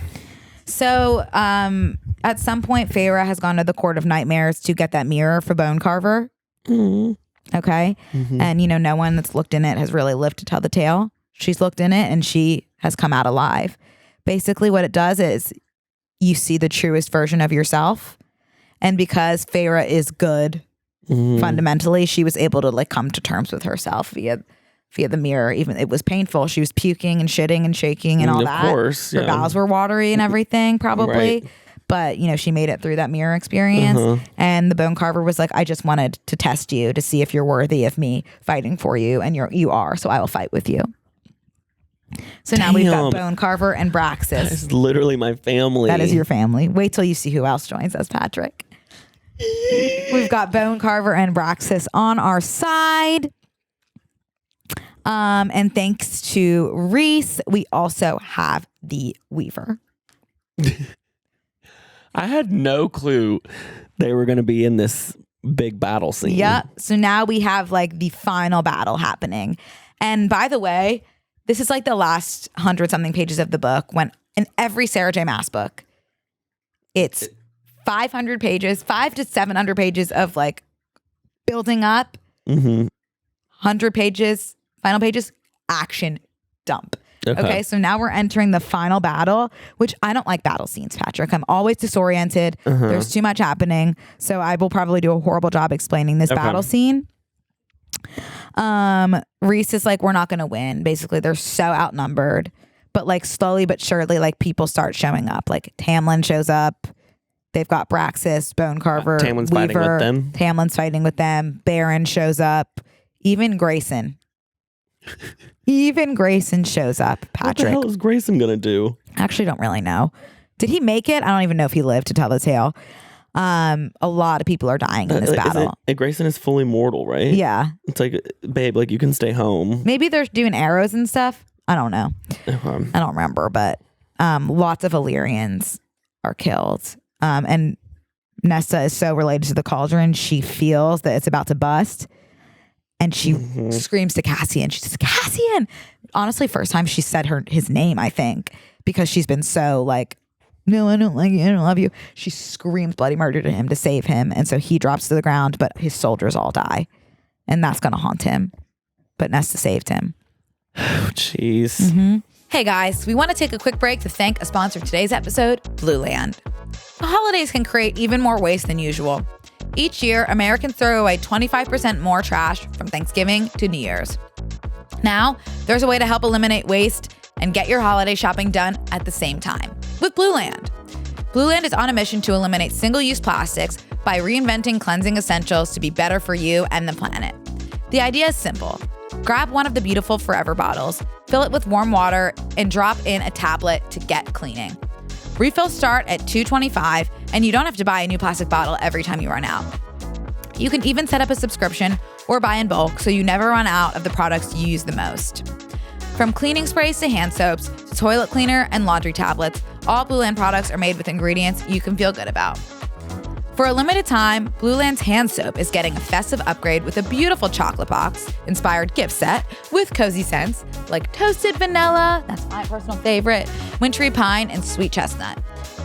So, at some point, Feyre has gone to the Court of Nightmares to get that mirror for Bone Carver. Mm-hmm. Okay. Mm-hmm. And, no one that's looked in it has really lived to tell the tale. She's looked in it and she has come out alive. Basically, what it does is you see the truest version of yourself. And because Feyre is good, fundamentally, she was able to like come to terms with herself via the mirror. Even it was painful. She was puking and shitting and shaking and all that. Of course. Her bowels were watery and everything, probably. Right. But, she made it through that mirror experience. And the Bone Carver was like, I just wanted to test you to see if you're worthy of me fighting for you. And you are. So I will fight with you. So now we've got Bone Carver and Braxis. That is literally my family. That is your family. Wait till you see who else joins us, Patrick. We've got Bone Carver and Braxis on our side. And thanks to Rhys, we also have the Weaver. I had no clue they were going to be in this big battle scene. Yeah. So now we have like the final battle happening. And by the way, this is like the last 100-something pages of the book when in every Sarah J. Maas book, it's 500 pages, 500 to 700 pages of like building up, 100 pages, final pages, action dump. Okay, so now we're entering the final battle, which I don't like battle scenes, Patrick. I'm always disoriented. There's too much happening. So I will probably do a horrible job explaining this battle scene. Rhys is like, we're not going to win. Basically, they're so outnumbered. But like slowly but surely, like people start showing up. Like Tamlin shows up. They've got Braxis, Bone Carver, Tamlin's Weaver. fighting with them. Tamlin's fighting with them. Baron shows up. Even Grayson. Even Grayson shows up, Patrick. What the hell is Grayson going to do? Actually, don't really know. Did he make it? I don't even know if he lived to tell the tale. A lot of people are dying in this battle. Grayson is fully mortal, right? Yeah. It's like, babe, like you can stay home. Maybe they're doing arrows and stuff. I don't know. I don't remember, but lots of Illyrians are killed. And Nesta is so related to the cauldron, she feels that it's about to bust. And she screams to Cassian. She says, Cassian. Honestly, first time she said his name, I think, because she's been so like, no, I don't like you. I don't love you. She screams bloody murder to him to save him. And so he drops to the ground, but his soldiers all die. And that's going to haunt him. But Nesta saved him. Oh, jeez. Hey guys, we want to take a quick break to thank a sponsor of today's episode, Blueland. The holidays can create even more waste than usual. Each year, Americans throw away 25% more trash from Thanksgiving to New Year's. Now, there's a way to help eliminate waste and get your holiday shopping done at the same time with Blueland. Blueland is on a mission to eliminate single-use plastics by reinventing cleansing essentials to be better for you and the planet. The idea is simple. Grab one of the beautiful Forever bottles, fill it with warm water, and drop in a tablet to get cleaning. Refills start at $2.25, and you don't have to buy a new plastic bottle every time you run out. You can even set up a subscription or buy in bulk so you never run out of the products you use the most. From cleaning sprays to hand soaps to toilet cleaner and laundry tablets, all Blueland products are made with ingredients you can feel good about. For a limited time, Blueland's hand soap is getting a festive upgrade with a beautiful chocolate box inspired gift set with cozy scents like toasted vanilla, that's my personal favorite, wintry pine, and sweet chestnut.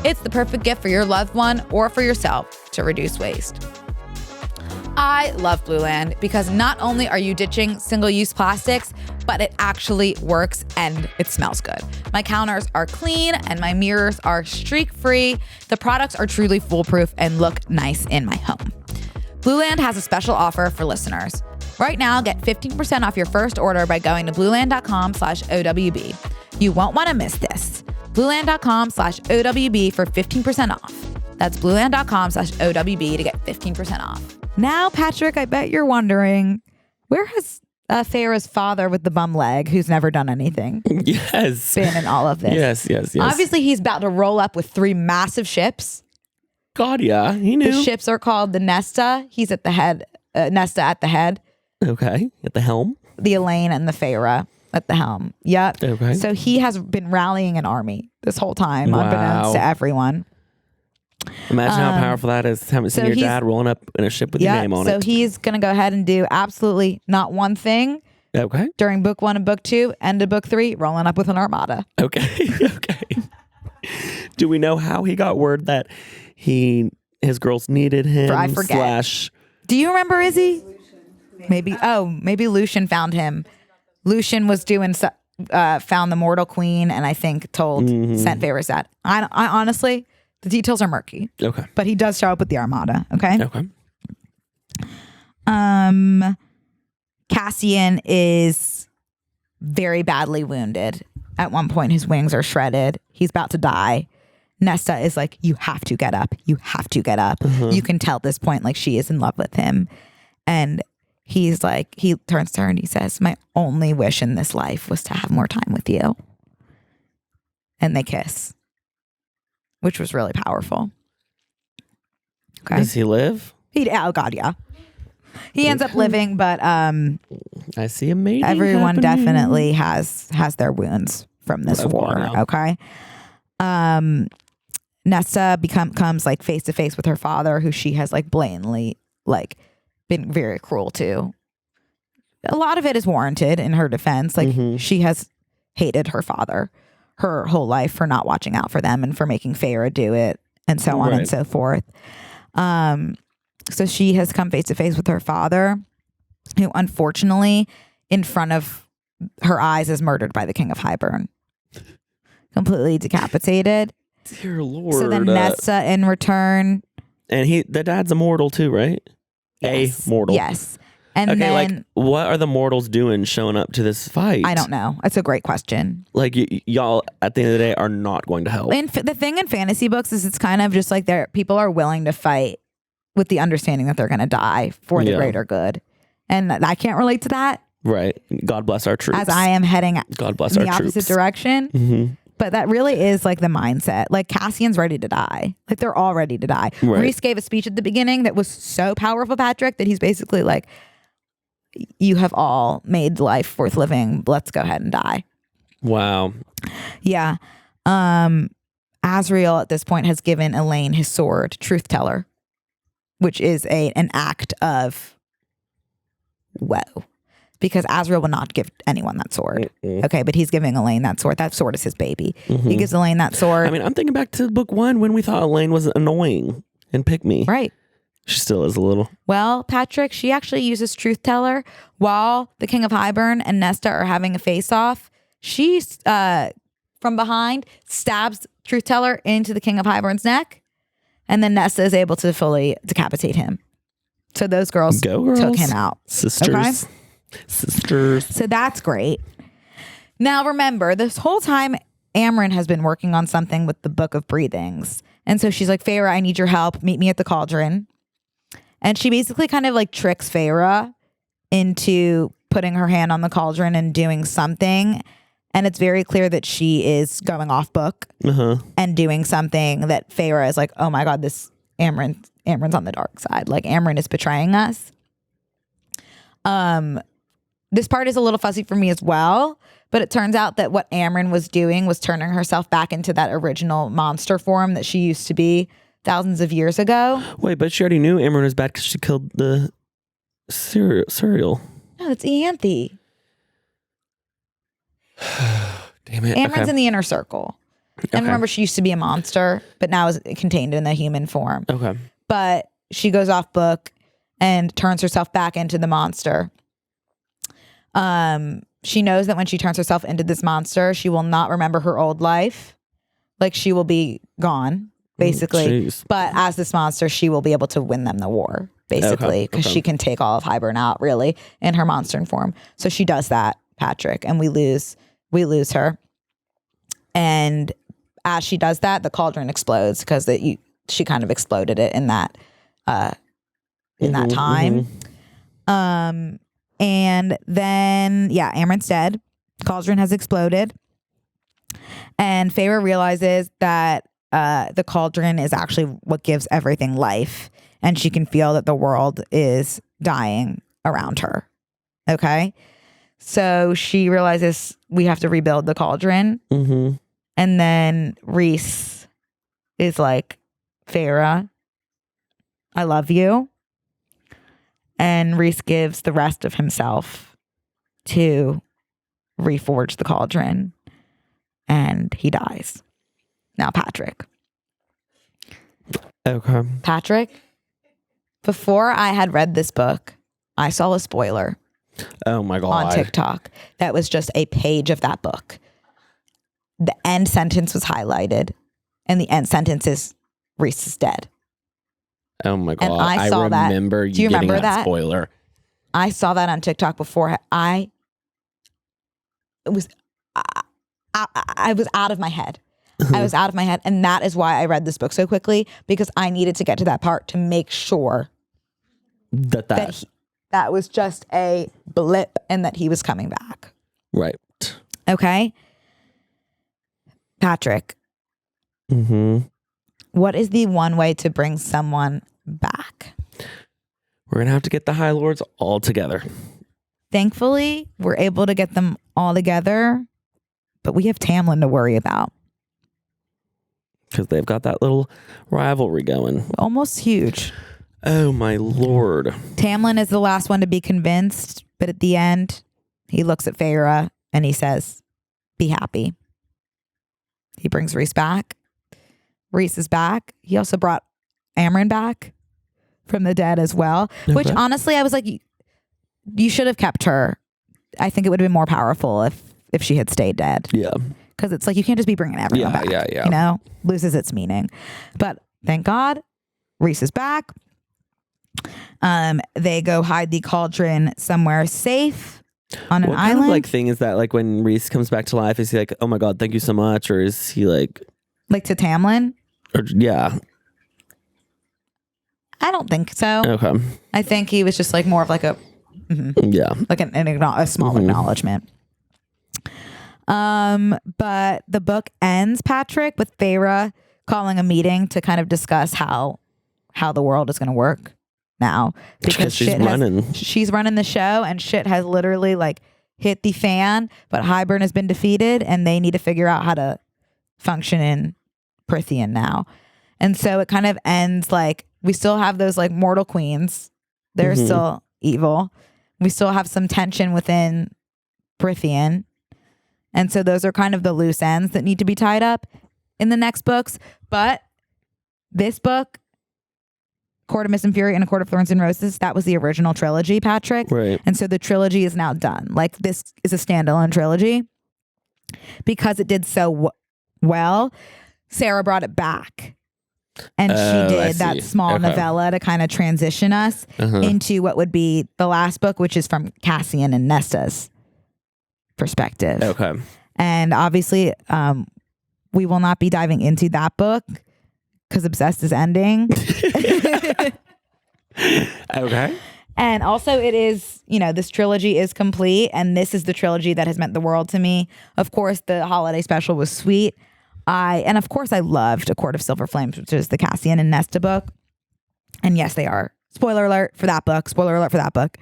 It's the perfect gift for your loved one or for yourself to reduce waste. I love Blueland because not only are you ditching single-use plastics, but it actually works and it smells good. My counters are clean and my mirrors are streak-free. The products are truly foolproof and look nice in my home. Blueland has a special offer for listeners. Right now, get 15% off your first order by going to blueland.com/OWB. You won't want to miss this. Blueland.com/OWB for 15% off. That's blueland.com/OWB to get 15% off. Now, Patrick, I bet you're wondering, where has Feyre's father with the bum leg, who's never done anything, Yes. been in all of this? Yes. Obviously, he's about to roll up with 3 massive ships. God, yeah, he knew. The ships are called the Nesta. He's at the head. Nesta at the head. Okay, at the helm. The Elaine and the Feyre at the helm. Yep. Okay. So he has been rallying an army this whole time, unbeknownst to everyone. Imagine how powerful that is. Haven't seen your dad rolling up in a ship with your name on it. So he's going to go ahead and do absolutely not one thing. Okay. During book 1 and book 2, end of book 3, rolling up with an armada. Okay. Okay. Do we know how he got word that his girls needed him? I forget. Do you remember, Izzy? Maybe Lucien found him. Lucien was found the Mortal Queen, and I think sent Feyre's dad. I honestly, the details are murky. Okay. But he does show up with the armada. Okay. Okay. Cassian is very badly wounded. At one point, his wings are shredded. He's about to die. Nesta is like, you have to get up. You have to get up. You can tell at this point, like, she is in love with him. And he's like, he turns to her and he says, my only wish in this life was to have more time with you. And they kiss, which was really powerful. Okay. Does he live? Oh God, yeah. He ends up living, but I see a mating everyone happening. definitely has their wounds from this war. Okay. Nesta comes like face to face with her father, who she has like blatantly like been very cruel to. A lot of it is warranted in her defense. Like she has hated her father her whole life for not watching out for them and for making Feyre do it and so on and so forth. So she has come face to face with her father, who unfortunately in front of her eyes is murdered by the King of Highburn. Completely decapitated. Dear Lord. So then Nesta in return. And the dad's immortal too, right? Yes. A mortal. Yes. And okay, then, like, what are the mortals doing showing up to this fight? I don't know. That's a great question. Like, y'all, at the end of the day, are not going to help. And the thing in fantasy books is it's kind of just like people are willing to fight with the understanding that they're going to die for the greater good. And I can't relate to that. Right. God bless our troops. As I am heading God bless in our the opposite troops. direction. But that really is like the mindset. Like Cassian's ready to die. Like they're all ready to die. Right. Rhys gave a speech at the beginning that was so powerful, Patrick, that he's basically like, you have all made life worth living. Let's go ahead and die. Wow. Yeah. Azriel at this point has given Elaine his sword, Truth Teller, which is an act of whoa. Because Azriel will not give anyone that sword. Okay, but he's giving Elaine that sword. That sword is his baby. He gives Elaine that sword. I mean, I'm thinking back to book 1 when we thought Elaine was annoying and pick me. Right. She still is a little. Well, Patrick, she actually uses Truth Teller while the King of Hybern and Nesta are having a face-off. She's from behind stabs Truth Teller into the King of Hybern's neck, and then Nesta is able to fully decapitate him. So those girls took him out. Sisters. Okay? Sisters. So that's great. Now remember, this whole time Amren has been working on something with the Book of Breathings. And so she's like, Feyre, I need your help. Meet me at the cauldron. And she basically kind of like tricks Feyre into putting her hand on the cauldron and doing something. And it's very clear that she is going off book and doing something that Feyre is like, oh my God, this Amren's on the dark side. Like Amren is betraying us. This part is a little fuzzy for me as well, but it turns out that what Amren was doing was turning herself back into that original monster form that she used to be thousands of years ago. Wait, but she already knew Amren was bad because she killed the Suriel. No, it's Ianthe. Damn it. Amren's in the inner circle. And remember, she used to be a monster, but now is contained in the human form. Okay. But she goes off book and turns herself back into the monster. She knows that when she turns herself into this monster, she will not remember her old life. Like she will be gone, basically. But as this monster, she will be able to win them the war, basically, because she can take all of Hybern out, really, in her monster form. So she does that, Patrick, and we lose her. And as she does that, the cauldron explodes because she kind of exploded it in that time. And then, Amren's dead. Cauldron has exploded. And Feyre realizes that the cauldron is actually what gives everything life. And she can feel that the world is dying around her. Okay? So she realizes we have to rebuild the cauldron. And then Rhys is like, Feyre, I love you. And Rhys gives the rest of himself to reforge the cauldron. And he dies. Now, Patrick. Okay. Patrick, before I had read this book, I saw a spoiler. Oh my God. On TikTok. That was just a page of that book. The end sentence was highlighted. And the end sentence is Rhys is dead. Oh my God. And I saw remember that. Do you getting remember that that spoiler? I saw that on TikTok before. I was out of my head. I was out of my head. And that is why I read this book so quickly, because I needed to get to that part to make sure that was just a blip and that he was coming back. Right. Okay. Patrick. What is the one way to bring someone back? We're going to have to get the High Lords all together. Thankfully, we're able to get them all together, but we have Tamlin to worry about. Because they've got that little rivalry going. Almost huge. Oh my Lord. Tamlin is the last one to be convinced, but at the end, he looks at Feyre and he says, be happy. He brings Rhys back. Rhys is back. He also brought Amren back from the dead as well, which honestly, I was like, you should have kept her. I think it would have been more powerful if she had stayed dead. Yeah. Because it's like, you can't just be bringing everyone back. Yeah. You know, loses its meaning. But thank God, Rhys is back. They go hide the cauldron somewhere safe on an island. What kind of like thing is that, like when Rhys comes back to life, is he like, oh my God, thank you so much? Or is he like to Tamlin? Or, yeah. I don't think so. Okay. I think he was just like more of like a like a small acknowledgement. But the book ends, Patrick, with Feyre calling a meeting to kind of discuss how the world is going to work now, because she's running the show and shit has literally like hit the fan, but Hybern has been defeated and they need to figure out how to function in Prythian now. And so it kind of ends like, we still have those like mortal queens. They're still evil. We still have some tension within Brithian. And so those are kind of the loose ends that need to be tied up in the next books. But this book, Court of Mist and Fury and A Court of Thorns and Roses, that was the original trilogy, Patrick. Right. And so the trilogy is now done. Like, this is a standalone trilogy. Because it did so well, Sarah brought it back. And she did that small novella to kind of transition us into what would be the last book, which is from Cassian and Nesta's perspective. Okay. And obviously, we will not be diving into that book because Obsessed is ending. Okay. And also it is, this trilogy is complete, and this is the trilogy that has meant the world to me. Of course, the holiday special was sweet. And of course I loved A Court of Silver Flames, which is the Cassian and Nesta book. And yes, they are. Spoiler alert for that book. Spoiler alert for that book.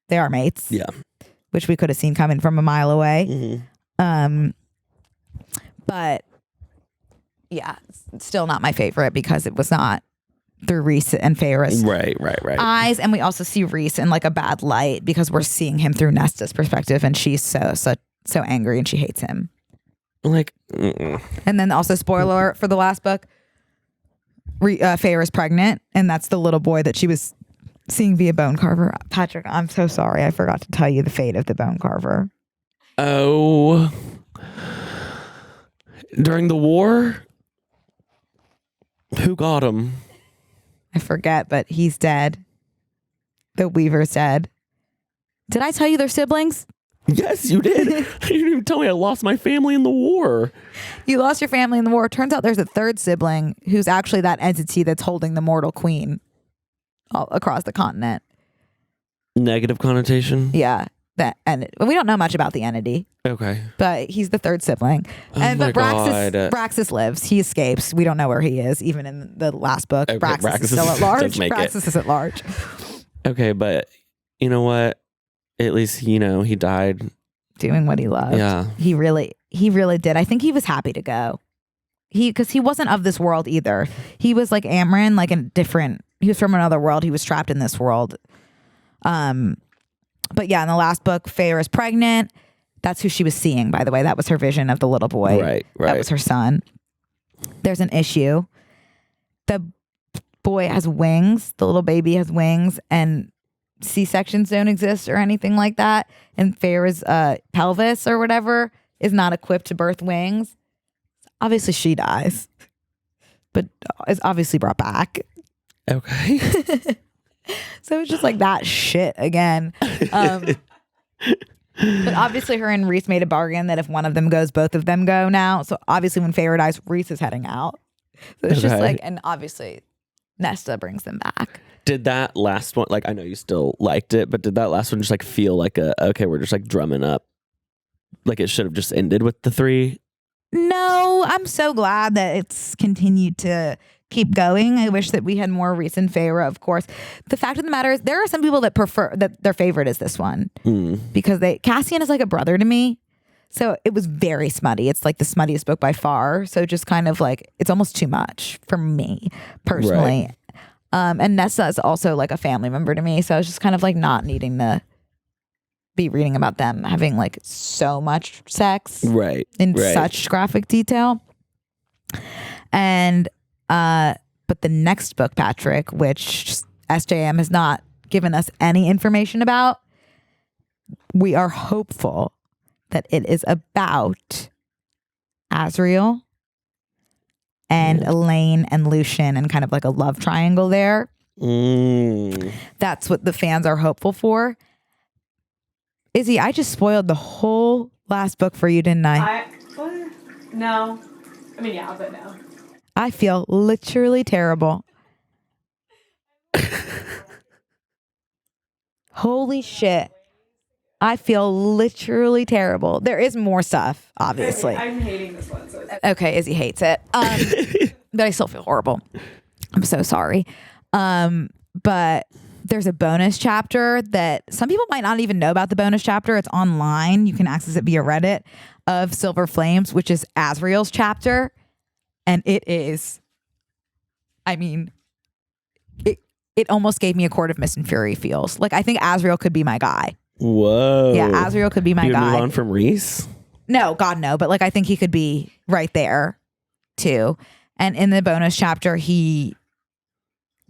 They are mates. Yeah. Which we could have seen coming from a mile away. But yeah, it's still not my favorite because it was not through Rhys and Feyre's Right. eyes. And we also see Rhys in like a bad light because we're seeing him through Nesta's perspective, and she's so angry and she hates him. Like, and then also spoiler alert for the last book, Feyre is pregnant, and that's the little boy that she was seeing via Bone Carver. Patrick, I'm so sorry. I forgot to tell you the fate of the Bone Carver. Oh. During the war? Who got him? I forget, but he's dead. The Weaver's dead. Did I tell you they're siblings? Yes, you did. You didn't even tell me I lost my family in the war. You lost your family in the war. Turns out there's a third sibling who's actually that entity that's holding the mortal queen all across the continent. Negative connotation? Yeah. And we don't know much about the entity. Okay. But he's the third sibling. But Braxis lives. He escapes. We don't know where he is, even in the last book. Okay, Braxis is still at large. Braxis is at large. Okay, but you know what? At least, he died doing what he loved. Yeah. He really did. I think he was happy to go. Because he wasn't of this world either. He was like Amryn, like he was from another world. He was trapped in this world. But yeah, in the last book, Feyre is pregnant. That's who she was seeing, by the way. That was her vision of the little boy. Right. That was her son. There's an issue. The boy has wings. The little baby has wings, and C-sections don't exist or anything like that. And Feyre's pelvis or whatever is not equipped to birth wings. Obviously, she dies, but is obviously brought back. Okay. So it's just like that shit again. But obviously her and Rhys made a bargain that if one of them goes, both of them go now. So obviously when Feyre dies, Rhys is heading out. So it's just like, and obviously Nesta brings them back. Did that last one, like, I know you still liked it, but did that last one just like feel like okay, we're just like drumming up? Like it should have just ended with the three? No, I'm so glad that it's continued to keep going. I wish that we had more Rhys and Feyre, of course. The fact of the matter is there are some people that prefer that their favorite is this one because Cassian is like a brother to me. So it was very smutty. It's like the smuttiest book by far. So just kind of like, it's almost too much for me personally. Right. And Nesta is also like a family member to me. So I was just kind of like not needing to be reading about them having like so much sex in such graphic detail. And but the next book, Patrick, which SJM has not given us any information about, we are hopeful that it is about Azriel and Elaine and Lucien and kind of like a love triangle there. That's what the fans are hopeful for. Izzy, I just spoiled the whole last book for you, didn't I? No. I mean, yeah, but no. I feel literally terrible. Holy shit. I feel literally terrible. There is more stuff, obviously. I'm hating this one. So okay, Izzy hates it. But I still feel horrible. I'm so sorry. But there's a bonus chapter that some people might not even know about the bonus chapter. It's online. You can access it via Reddit of Silver Flames, which is Azriel's chapter. And it is, I mean, it almost gave me a Court of Mist and Fury feels. Like, I think Azriel could be my guy. Whoa. Yeah, Azriel could be my you would guy. move on from Rhys? No, God, no. But like, I think he could be right there too. And in the bonus chapter, he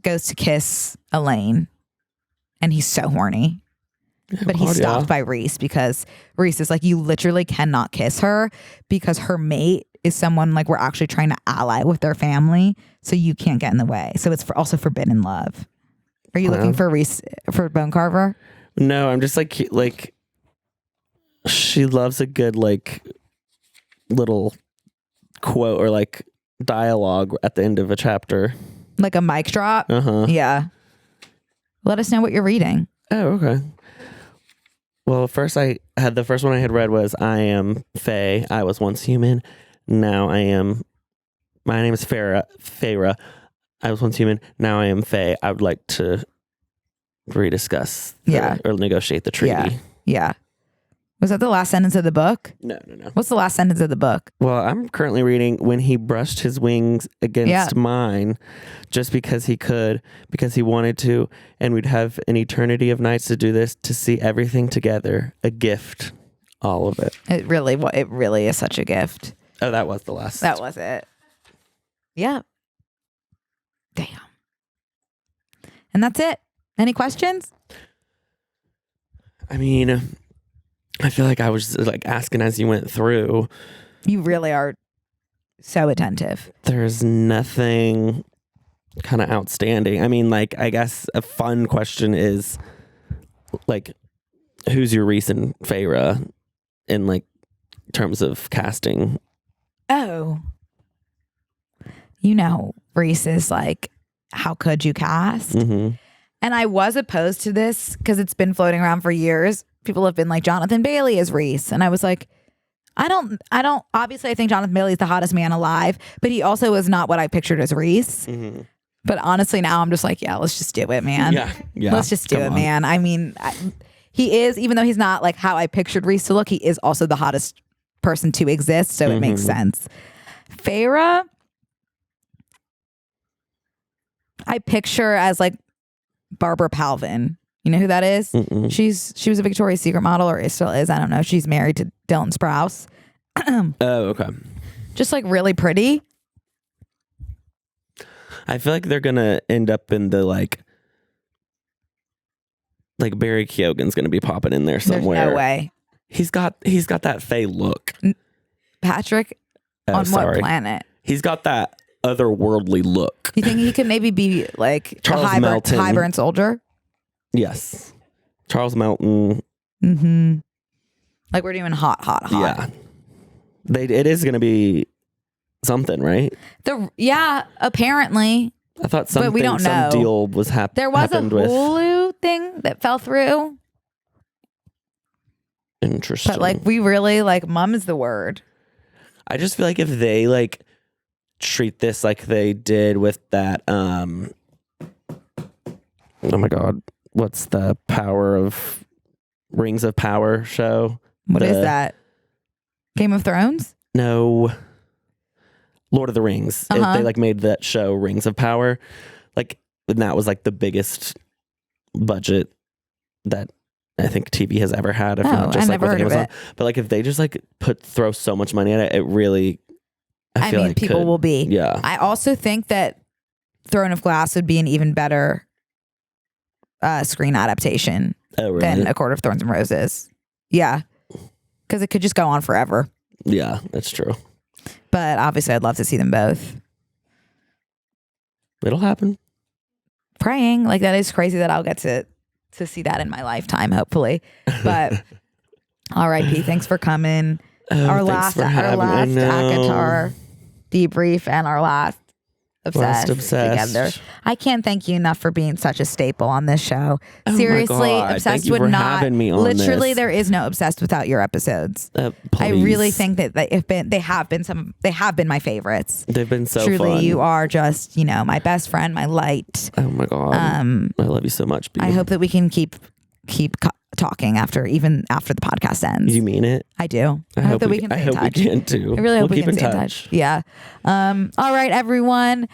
goes to kiss Elaine and he's so horny. But he's stopped by Rhys because Rhys is like, you literally cannot kiss her because her mate is someone like we're actually trying to ally with their family. So you can't get in the way. So it's also forbidden love. Are you looking for Rhys for Bone Carver? No, I'm just like she loves a good like little quote or like dialogue at the end of a chapter. Like a mic drop? Uh-huh. Yeah. Let us know what you're reading. Oh, okay. Well, the first one I had read was I am Faye. I was once human. Now I am. My name is Feyre. I was once human. Now I am Faye. I would like to rediscuss or negotiate the treaty. Yeah. Was that the last sentence of the book? No. What's the last sentence of the book? Well, I'm currently reading when he brushed his wings against mine just because he could, because he wanted to, and we'd have an eternity of nights to do this, to see everything together. A gift. All of it. It really is such a gift. Oh, that was the last. That was it. Yeah. Damn. And that's it. Any questions? I mean, I feel like I was like asking as you went through. You really are so attentive. There's nothing kind of outstanding. I mean, like, I guess a fun question is like, who's your Rhys and Feyre in like terms of casting? Oh. Rhys is like, how could you cast? Mm-hmm. And I was opposed to this because it's been floating around for years. People have been like, Jonathan Bailey is Rhys. And I was like, I don't, obviously I think Jonathan Bailey is the hottest man alive, but he also is not what I pictured as Rhys. Mm-hmm. But honestly, now I'm just like, yeah, let's just do it, man. Yeah. Let's just do it, man. I mean, he is, even though he's not like how I pictured Rhys to look, he is also the hottest person to exist. So it makes sense. Feyre, I picture as like Barbara Palvin. You know who that is? Mm-mm. She was a Victoria's Secret model, or still is. I don't know. She's married to Dylan Sprouse. Oh, okay. Just like really pretty. I feel like they're gonna end up in the like Barry Keoghan's gonna be popping in there somewhere. There's no way. He's got that Faye look. Patrick, on what planet? He's got that otherworldly look. You think he could maybe be like Charles a Melton. Highburn soldier? Yes. Charles Melton. Mm-hmm. Like we're doing hot. Yeah. It is going to be something, right? Apparently. I thought something, but we don't some know. deal was happening. There was a Hulu thing that fell through. Interesting. But like we really like mum is the word. I just feel like if they like treat this like they did with that oh my god, what's the Rings of Power show? What is that? Game of Thrones? No. Lord of the Rings. They like made that show Rings of Power. Like, and that was like the biggest budget that I think TV has ever had. If not just like with Amazon. But like if they just like throw so much money at it, it really I feel like people will be. Yeah. I also think that Throne of Glass would be an even better screen adaptation than A Court of Thorns and Roses. Yeah. Because it could just go on forever. Yeah, that's true. But obviously I'd love to see them both. It'll happen. Praying. Like that is crazy that I'll get to see that in my lifetime, hopefully. But R.I.P. Thanks for coming. Our last ACOTAR debrief and our last obsessed together. I can't thank you enough for being such a staple on this show. Seriously, Obsessed would not. Literally, there is no Obsessed without your episodes. I really think that they have been my favorites. They've been so truly fun. You are just my best friend, my light. Oh my god, I love you so much. B. I hope that we can keep talking even after the podcast ends. You mean it? I do. I hope that we can stay in touch. I hope we can too. I really hope we can stay in touch. Yeah. All right, everyone.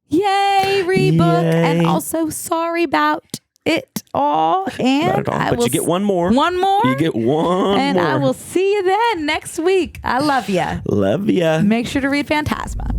Yay, rebook. Yay. And also sorry about it all. And Not at all. But you get one more. One more. You get one and more. I will see you then next week. I love you. Love ya. Make sure to read Phantasma.